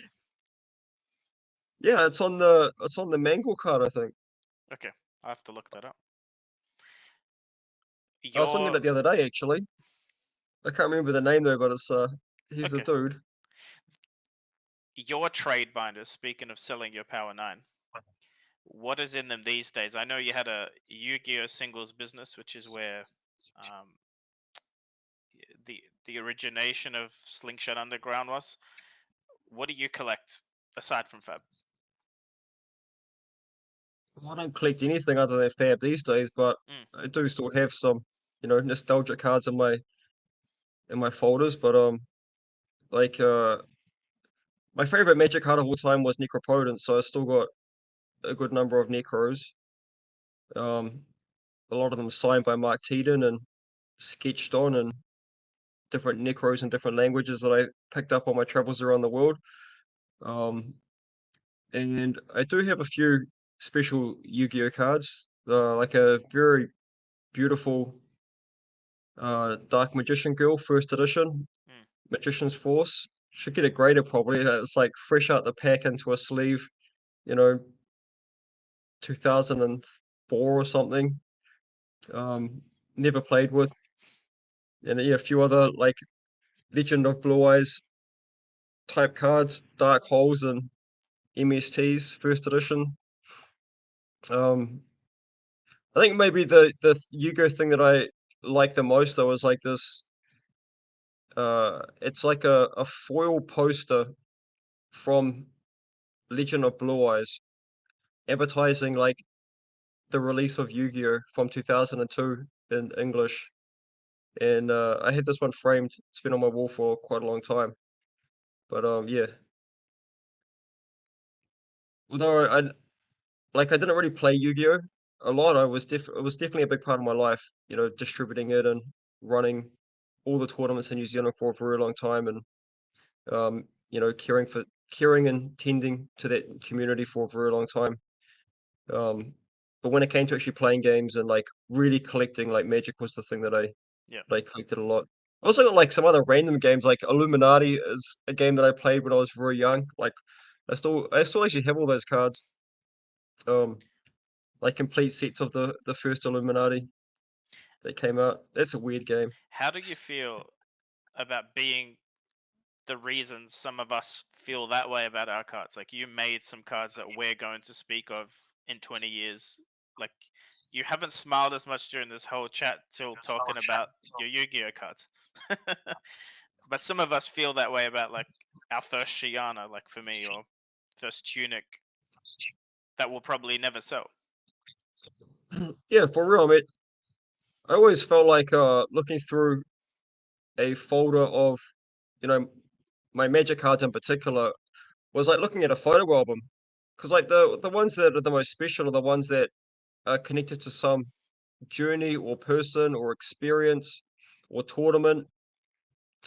Yeah, it's on the Mangle card, I think. Okay, I have to look that up. I was looking at it the other day, actually. I can't remember the name though, but it's he's the Okay. dude. Your trade binders, speaking of selling your Power 9, what is in them these days? I know you had a Yu-Gi-Oh! Singles business, which is where the origination of Slingshot Underground was. What do you collect aside from Fab? Well, I don't collect anything other than Fab these days, but I do still have some, nostalgic cards in my folders. But like my favorite Magic card of all time was Necropotent, so I still got a good number of Necros. A lot of them signed by Mark Teedon and sketched on, and different necros and different languages that I picked up on my travels around the world. And I do have a few special Yu-Gi-Oh cards, like a very beautiful Dark Magician Girl first edition, Mm. Magician's Force. Should get a grader probably. It's like fresh out the pack into a sleeve, 2004 or something. Never played with. And yeah, a few other like Legend of Blue Eyes type cards, Dark Holes and MSTs first edition. I think maybe the Yu-Gi-Oh thing that I like the most though is like this. It's like a foil poster from Legend of Blue Eyes, advertising like the release of Yu-Gi-Oh from 2002 in English. And I had this one framed. It's been on my wall for quite a long time. But yeah. Although I didn't really play Yu-Gi-Oh a lot. It was definitely a big part of my life, distributing it and running all the tournaments in New Zealand for a very long time, and caring and tending to that community for a very long time. But when it came to actually playing games and like really collecting, like Magic was the thing that Yeah. I collected a lot. I also got like some other random games, like Illuminati is a game that I played when I was very young. Like I still actually have all those cards. Um, like complete sets of the first Illuminati that came out. That's a weird game. How do you feel about being the reasons some of us feel that way about our cards? Like, you made some cards that we're going to speak of in 20 years. Like, you haven't smiled as much during this whole chat till talking about your Yu-Gi-Oh cards. But some of us feel that way about like our first Shiana, like for me, or first Tunic that will probably never sell. Yeah, for real. I mean, I always felt like looking through a folder of, you know, my Magic cards in particular was like looking at a photo album, because like the ones that are the most special are the ones that are connected to some journey or person or experience or tournament,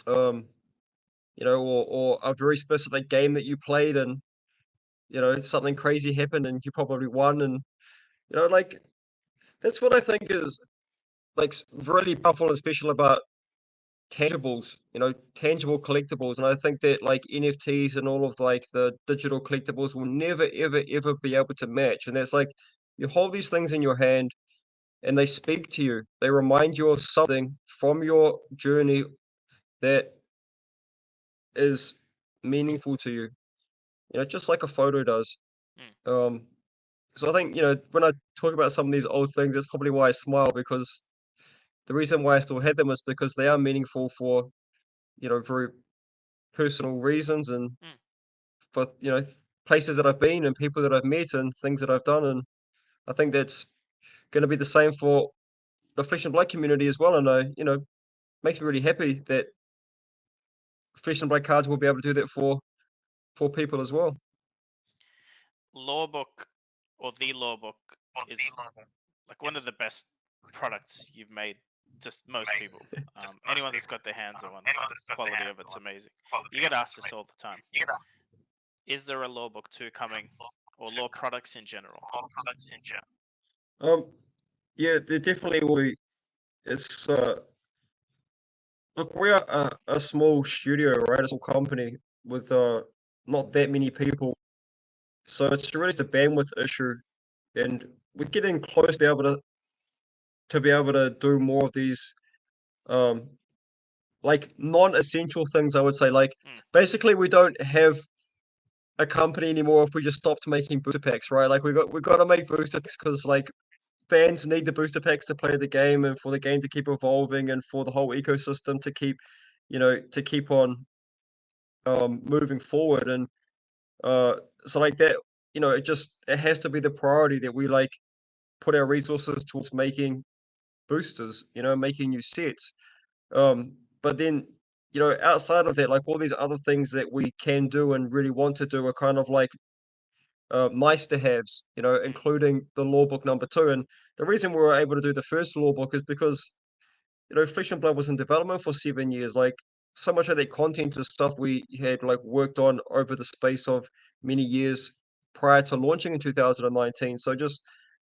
um, or a very specific game that you played and something crazy happened and you probably won, and like that's what I think is like really powerful and special about tangibles, tangible collectibles. And I think that like NFTs and all of like the digital collectibles will never, ever, ever be able to match. And that's like you hold these things in your hand and they speak to you. They remind you of something from your journey that is meaningful to you, just like a photo does. Um, so I think, when I talk about some of these old things, that's probably why I smile, because the reason why I still had them is because they are meaningful for, very personal reasons, and Mm. for places that I've been and people that I've met and things that I've done. And I think that's going to be the same for the Flesh and Blood community as well. And makes me really happy that Flesh and Blood cards will be able to do that for people as well. Lawbook, or the Lawbook, is like one of the best products you've made to most people. Anyone that's got their hands on one, the quality of it's amazing. You get asked this all the time. Is there a Lawbook 2 coming, or law products in general? Yeah, there definitely will be. It's look, we are a small studio, right? A small company with not that many people, so it's really the bandwidth issue, and we're getting close to be able to do more of these um like non-essential things, I would say. Like basically we don't have a company anymore if we just stopped making booster packs, right? Like we got to make booster packs because like fans need the booster packs to play the game and for the game to keep evolving and for the whole ecosystem to keep on moving forward. And so like that, it has to be the priority that we like put our resources towards making boosters, making new sets. But then, outside of that, like all these other things that we can do and really want to do are kind of like nice to haves, including the law book number 2. And the reason we were able to do the first law book is because Flesh and Blood was in development for 7 years. Like, so much of that content is stuff we had like worked on over the space of many years prior to launching in 2019. So just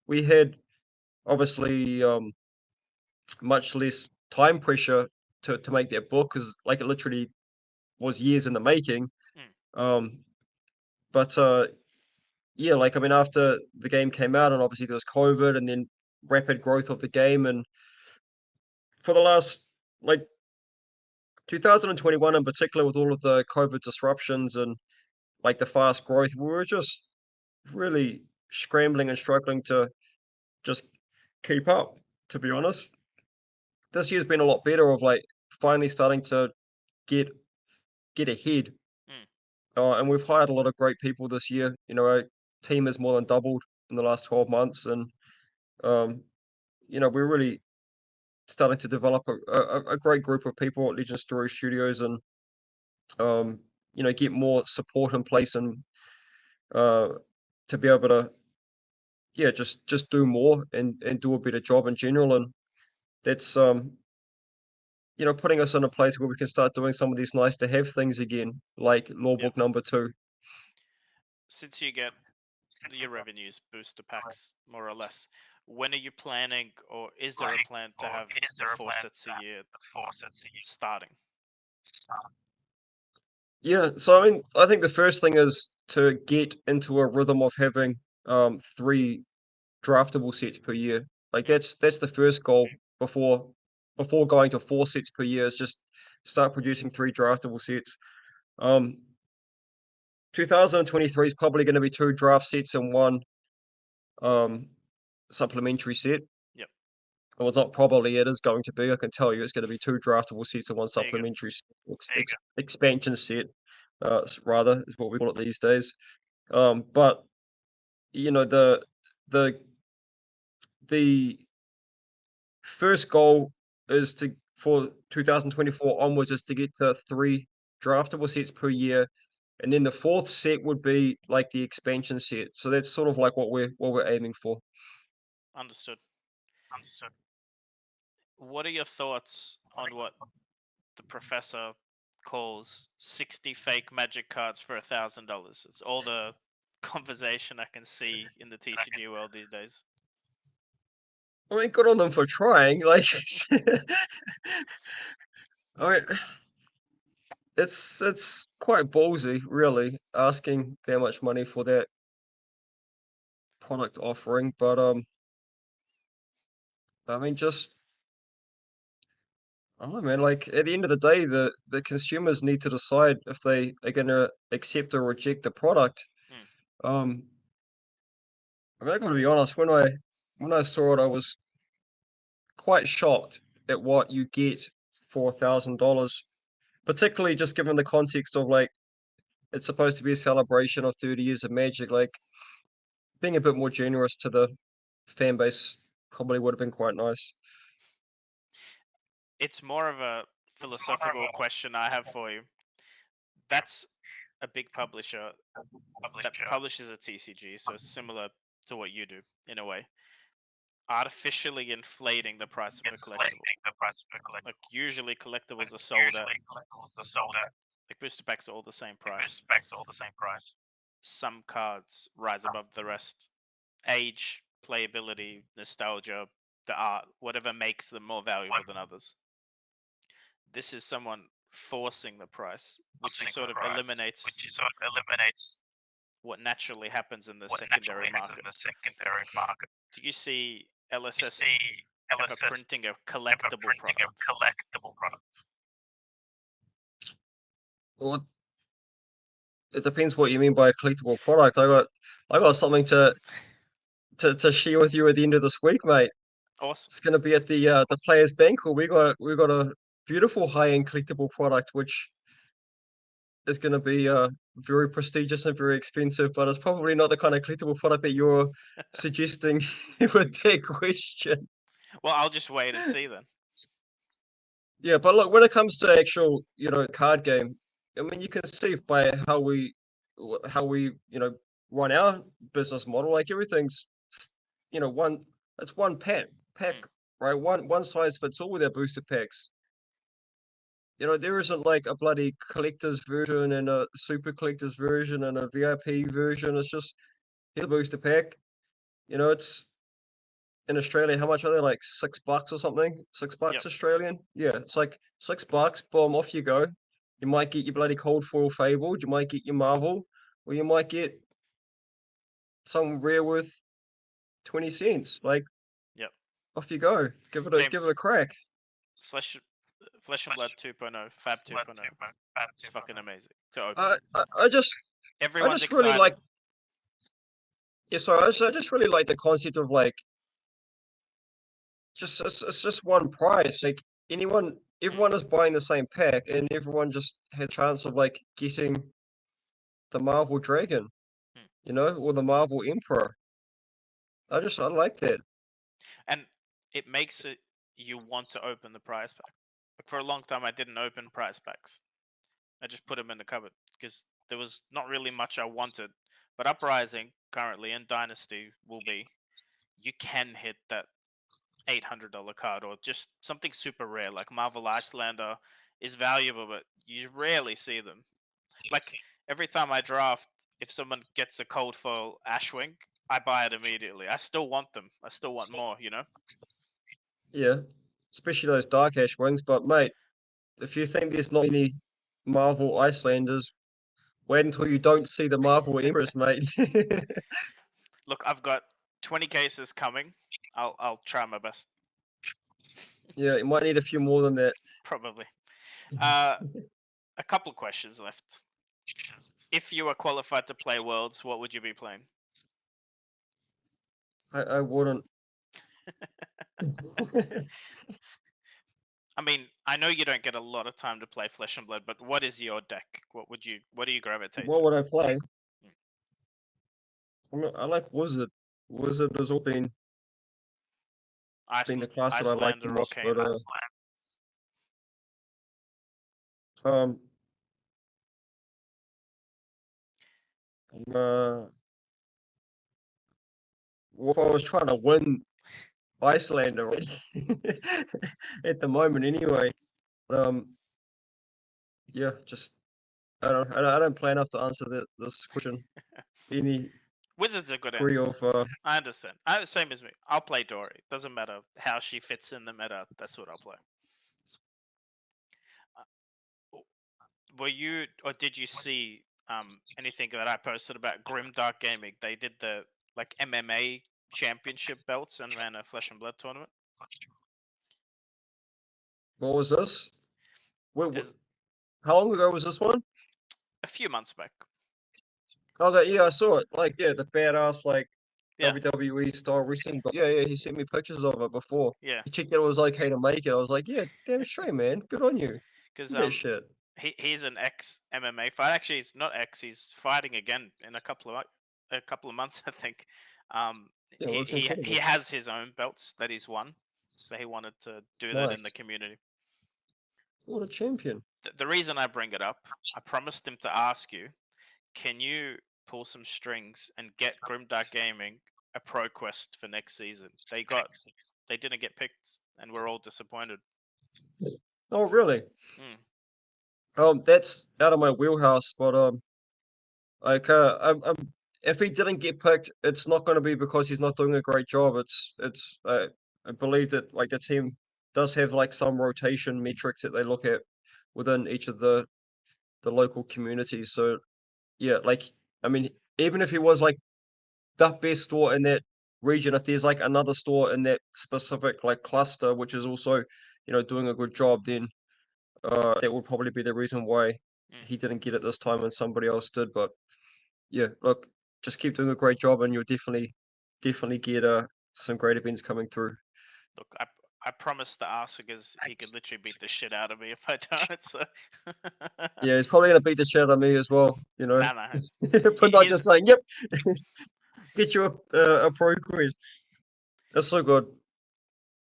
we had obviously much less time pressure to make that book, because like it literally was years in the making. Um, but yeah, like I mean, after the game came out, and obviously there was COVID, and then rapid growth of the game, and for the last like 2021 in particular, with all of the COVID disruptions and like the fast growth, we were just really scrambling and struggling to just keep up, to be honest. This year's been a lot better of like finally starting to get ahead. And we've hired a lot of great people this year. Our team has more than doubled in the last 12 months, and we're really starting to develop a great group of people at Legend Story Studios, and get more support in place, and to be able to just do more and do a better job in general. And that's putting us in a place where we can start doing some of these nice to have things again, like Law Book number 2. Since you get your revenues booster packs more or less, when are you planning, or is there a plan to have the 4 sets a year starting? Yeah, so I mean, I think the first thing is to get into a rhythm of having 3 draftable sets per year. Like that's the first goal before going to 4 sets per year, is just start producing 3 draftable sets. 2023 is probably going to be 2 draft sets and 1 supplementary set. Yep. Well, it's not probably, it is going to be. I can tell you, it's going to be 2 draftable sets and 1 There you go. supplementary expansion set, rather, is what we call it these days. But the first goal is for 2024 onwards, is to get to 3 draftable sets per year, and then the 4th set would be like the expansion set. So that's sort of like what we're aiming for. Understood. What are your thoughts on what the professor calls 60 fake magic cards for $1,000? It's all the conversation I can see in the TCG world these days. I mean, good on them for trying. Like, I mean, it's quite ballsy, really, asking that much money for that product offering. But I mean, just I don't know, man. Like at the end of the day, the consumers need to decide if they are going to accept or reject the product. I mean, I gotta be honest. When I saw it, I was quite shocked at what you get for $1,000, particularly just given the context of like it's supposed to be a celebration of 30 years of Magic. Like being a bit more generous to the fan base probably would have been quite nice. It's more of a philosophical question I have for you. That's a big publisher that publishes a TCG, so similar to what you do in a way, artificially inflating the price of a collectible. Like usually collectibles are sold at, like booster packs are all the same price. Some cards rise above the rest. Age, playability, nostalgia, the art, whatever makes them more valuable than others. This is someone forcing the price, which sort of eliminates what naturally happens in the secondary market. Do you see LSS ever printing a collectible product? Well, it depends what you mean by a collectible product. I got something to share with you at the end of this week, mate. Awesome. It's going to be at the Players Banquet. We got a beautiful high-end collectible product, which is going to be very prestigious and very expensive, but it's probably not the kind of collectible product that you're suggesting with that question. Well, I'll just wait and see then. Yeah, but look, when it comes to actual, card game, I mean, you can see by how we run our business model, like everything's, it's one pack right? One size fits all with their booster packs. You know, there isn't like a bloody collector's version and a super collector's version and a VIP version. It's just here's a booster pack. You know, it's in Australia, how much are they? Like $6 or something? $6 Yep. Australian? Yeah, it's like $6. Boom, off you go. You might get your bloody cold foil fabled, you might get your Marvel, or you might get some rare worth 20 cents. Like, Yep. off you go. Give it a James, crack. Flesh and Blood 2.0, Fab 2.0. It's fucking amazing to open. I just Everyone's really excited. like yeah, so I just really like the concept of like just it's just one price. Like everyone is buying the same pack and everyone just has a chance of like getting the Marvel Dragon, Hmm. you know, or the Marvel Emperor. I like that. And it makes it you want to open the prize pack. Like for a long time, I didn't open prize packs. I just put them in the cupboard because there was not really much I wanted. But Uprising currently and Dynasty will be, you can hit that $800 card or just something super rare like Marvel Icelander is valuable, but you rarely see them. Like every time I draft, if someone gets a cold foil Ashwing, I buy it immediately. I still want them. I still want more, you know? Yeah. Especially those Dark Ash wings. But mate, if you think there's not any Marvel Icelanders, wait until you don't see the Marvel Emperors, mate. Look, I've got 20 cases coming. I'll try my best. Yeah, you might need a few more than that. Probably. A couple of questions left. If you were qualified to play Worlds, what would you be playing? I wouldn't. I mean, I know you don't get a lot of time to play Flesh and Blood, but what is your deck? What do you gravitate What to? would I play? I like Wizard. Wizard has all been the class that I like the Icelander or most, but Cayman? um uh if I was trying to win Iceland already at the moment anyway. Um yeah, just I don't play enough to answer this question. Any Wizard's a good degree answer. of I understand. Same as me. I'll play Dory. Doesn't matter how she fits in the meta. That's what I'll play. Were you or did you see anything that I posted about Grimdark Gaming? They did the like MMA championship belts and ran a Flesh and Blood tournament. what was this? There's How long ago was this one? a few months back. Okay, yeah, I saw it. Like, yeah, the badass like Yeah. WWE style wrestling. But yeah, he sent me pictures of it before. Yeah, He checked that it was okay to make it. I was like, yeah, damn straight, man. Good on you. because Do that shit. he's an ex MMA fighter. Actually, he's not ex. He's fighting again in a couple of months, I think. Yeah, well, it's incredible. He has his own belts that he's won, so he wanted to do that in the Nice. community. What a champion. The reason I bring it up, I promised him to ask you, can you pull some strings and get Grimdark Gaming a pro quest for next season? They didn't get picked, and we're all disappointed. Oh, really? Mm. That's out of my wheelhouse. But like if he didn't get picked, it's not going to be because he's not doing a great job. It's I believe that like the team does have like some rotation metrics that they look at within each of the local communities. So yeah, like I mean, even if he was like the best store in that region, if there's like another store in that specific like cluster which is also, you know, doing a good job, then that would probably be the reason why he didn't get it this time and somebody else did. But yeah, look, just keep doing a great job and you'll definitely get some great events coming through. Look, I promised to ask because he could literally beat the shit out of me if I don't. So Yeah, he's probably gonna beat the shit out of me as well, you know. nah. But not just saying, yep, get you a pro quiz. That's so good.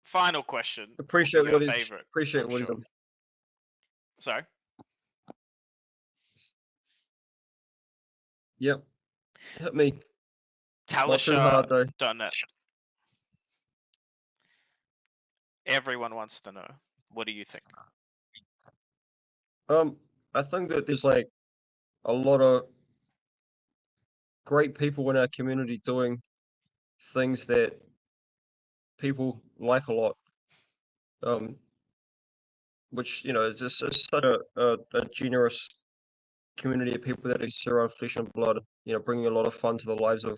Final question. Appreciate your what he's favorite. appreciate I'm what he's sure. done. Sorry. Yep. Hit me. Not too hard though. Talisha.net. everyone wants to know. What do you think? I think that there's like a lot of great people in our community doing things that people like a lot. Which it's just it's such a generous community of people that is around Flesh and Blood. Bringing a lot of fun to the lives of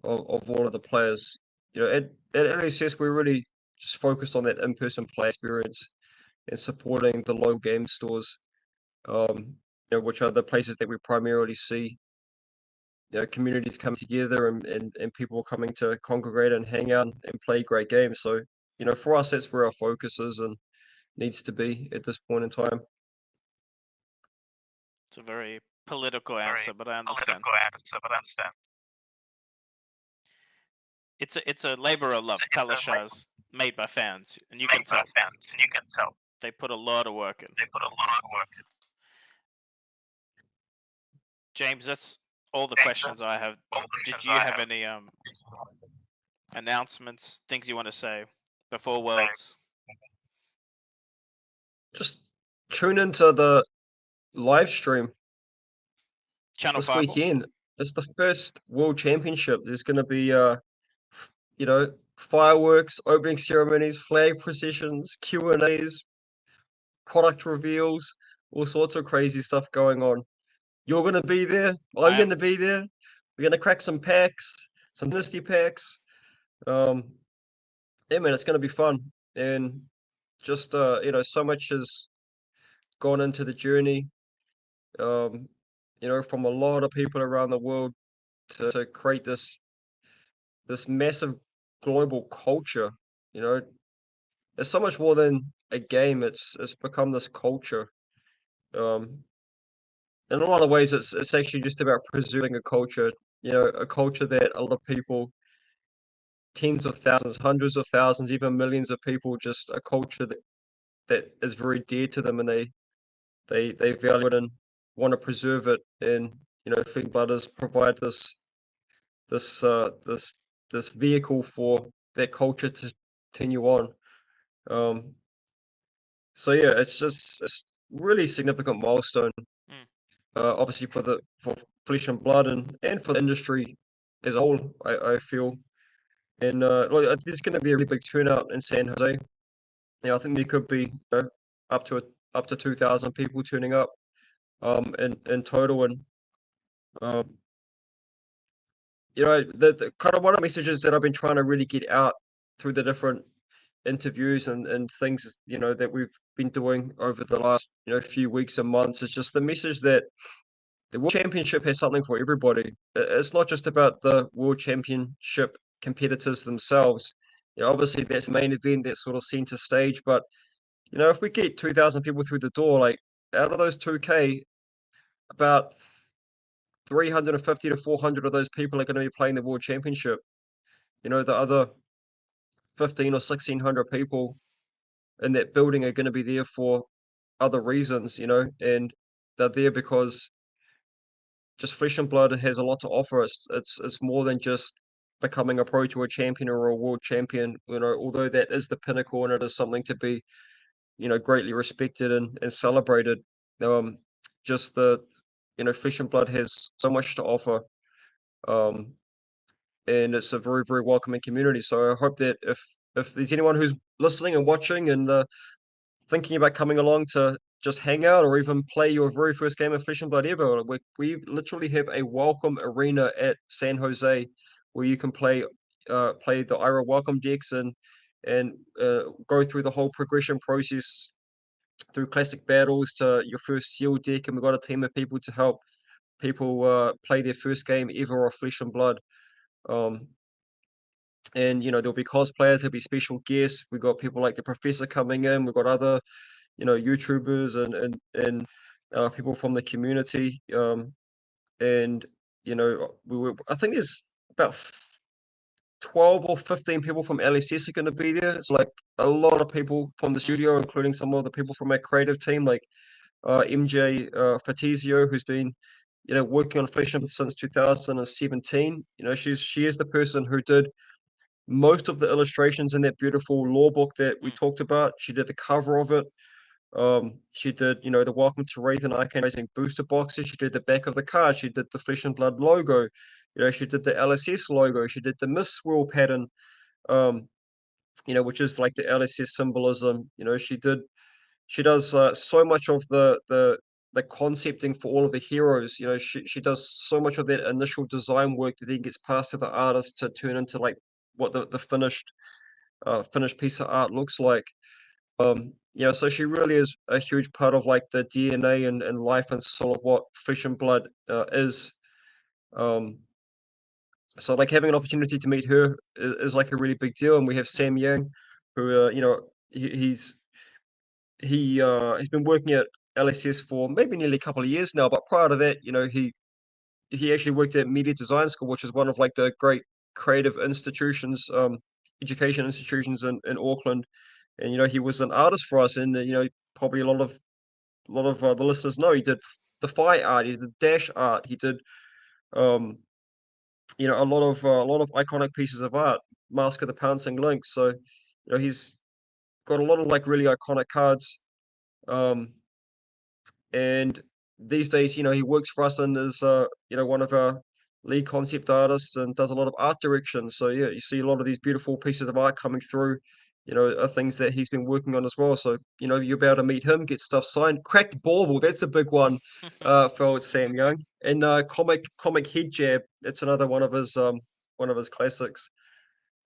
all of the players. At LSS we're really just focused on that in-person play experience and supporting the local game stores. Which are the places that we primarily see communities come together and people coming to congregate and hang out and play great games. So, for us, that's where our focus is and needs to be at this point in time. It's a very political answer, but I understand. It's a labor of love. Kalashars made by fans, and you can tell. They put a lot of work in. James, that's all the questions I have. Did you have any announcements, things you want to say before Worlds? Just tune into the live stream Channel this 5. weekend. It's the first World Championship. There's going to be, fireworks, opening ceremonies, flag processions, Q&As, product reveals, all sorts of crazy stuff going on. You're going to be there. I'm going to be there. We're going to crack some packs, some Dynasty packs. Yeah, man, it's going to be fun. And just, so much has gone into the journey, from a lot of people around the world to create this massive global culture. It's so much more than a game. It's become this culture. In a lot of ways, it's actually just about preserving a culture. A culture that a lot of people, tens of thousands, hundreds of thousands, even millions of people, just a culture that is very dear to them, and they value it and want to preserve it. And Fleet Butters provide this this vehicle for that culture to continue on. So yeah, it's really significant milestone. Obviously for Flesh and Blood and for the industry as a whole, I feel. And there's going to be a really big turnout in San Jose. I think there could be up to 2,000 people turning up in total. And the kind of one of the messages that I've been trying to really get out through the different interviews and things that we've been doing over the last few weeks and months is just the message that the World Championship has something for everybody. It's not just about the World Championship competitors themselves. Obviously that's the main event, that's sort of center stage. But if we get 2,000 people through the door, like out of those 2K, about 350 to 400 of those people are going to be playing the World Championship. The other 15 or 1,600 people in that building are going to be there for other reasons, and they're there because just Flesh and Blood has a lot to offer us. It's more than just becoming a Pro Tour champion or a world champion, although that is the pinnacle and it is something to be, greatly respected and celebrated. Just Flesh and Blood has so much to offer. And it's a very, very welcoming community. So I hope that if there's anyone who's listening and watching and thinking about coming along to just hang out or even play your very first game of Flesh and Blood ever, we literally have a welcome arena at San Jose where you can play the IRA welcome decks and go through the whole progression process through classic battles to your first seal deck. And we've got a team of people to help people play their first game ever of Flesh and Blood. And there'll be cosplayers, there'll be special guests. We've got people like the Professor coming in. We've got other YouTubers and people from the community. And I think there's about 12 or 15 people from LSS are going to be there. It's like a lot of people from the studio, including some of the people from our creative team, like MJ FABTCG, who's been working on Flesh since 2017. She is the person who did most of the illustrations in that beautiful lore book that we Mm. talked about. She did the cover of it. She did, the Welcome to Wraith and Arcane Rising booster boxes. She did the back of the card. She did the Flesh and Blood logo. She did the LSS logo. She did the Mist Swirl pattern, which is like the LSS symbolism. She does so much of the concepting for all of the heroes. She does so much of that initial design work that then gets passed to the artist to turn into like what the finished piece of art looks like. So she really is a huge part of like the DNA and life and soul of what Flesh and Blood is. So like having an opportunity to meet her is like a really big deal. And we have Sam Yang, who he's he's been working at LSS for maybe nearly a couple of years now. But prior to that, he actually worked at Media Design School, which is one of like the great creative institutions, education institutions in Auckland. And he was an artist for us, and probably a lot of the listeners know he did the Fi art, he did dash art, he did um a lot of iconic pieces of art, Mask of the Pouncing Lynx. So he's got a lot of like really iconic cards. And these days, he works for us and is one of our lead concept artists and does a lot of art direction. So yeah, you see a lot of these beautiful pieces of art coming through, are things that he's been working on as well. So you'll be able to meet him, get stuff signed. Cracked Bauble, that's a big one for Sam Young. And comic head jab, that's another one of his classics.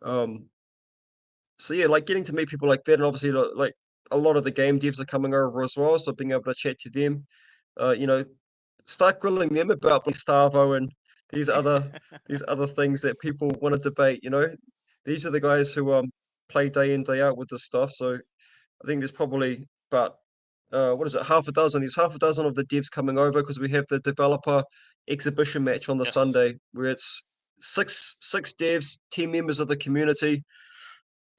So yeah, like getting to meet people like that, and obviously like a lot of the game devs are coming over as well, so being able to chat to them, uh, you know, start grilling them about Starvo and these other things that people want to debate. These are the guys who play day in day out with this stuff. So I think there's probably about what is it, half a dozen? There's half a dozen of the devs coming over because we have the developer exhibition match on the Yes. Sunday where it's six devs, 10 members of the community,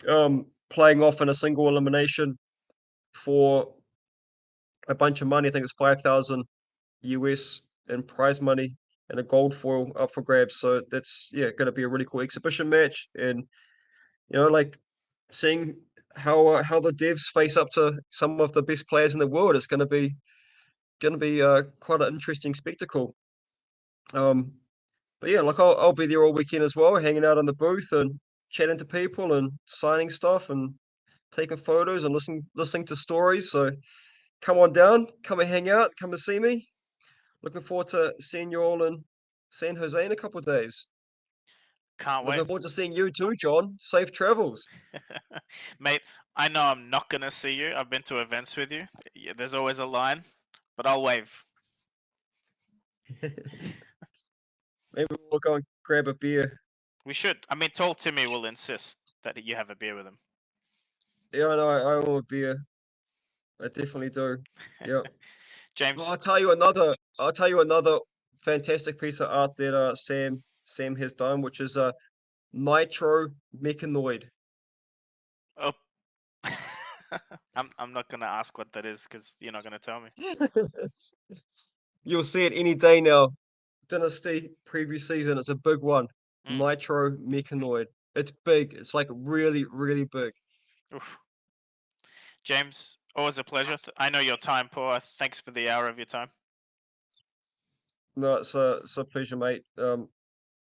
playing off in a single elimination for a bunch of money. I think it's 5,000 US in prize money and a gold foil up for grabs. So that's going to be a really cool exhibition match, and like seeing how the devs face up to some of the best players in the world is going to be quite an interesting spectacle. But yeah, like I'll be there all weekend as well, hanging out in the booth and chatting to people and signing stuff and taking photos and listening to stories. So come on down, come and hang out, come and see me. Looking forward to seeing you all in San Jose in a couple of days. Can't Looking wait. forward to seeing you too, John. Safe travels. Mate, I know I'm not going to see you. I've been to events with you. Yeah, there's always a line, but I'll wave. Maybe we'll go and grab a beer. We should. I mean, Tall Timmy will insist that you have a beer with him. Yeah, I know. I want a beer. I definitely do. Yeah. James, Well, I'll tell you another fantastic piece of art that Sam has done, which is a Nitro Mechanoid. oh, I'm not gonna ask what that is because you're not gonna tell me. You'll see it any day now. Dynasty preview season. It's a big one. Mm. Nitro Mechanoid. It's big. It's like really, really big. Oof. James, always a pleasure. I know your time poor. Thanks for the hour of your time. No, it's a pleasure, mate.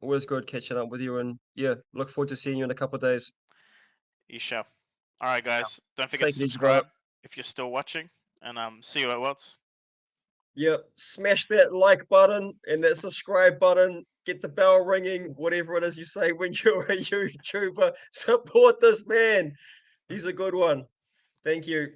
Always good catching up with you, and yeah, look forward to seeing you in a couple of days. You shall. All right, guys. Don't forget Take to it easy, brother. subscribe if you're still watching, and see you at Worlds. Yep, smash that like button and that subscribe button. Get the bell ringing, whatever it is you say when you're a YouTuber. Support this man. He's a good one. Thank you.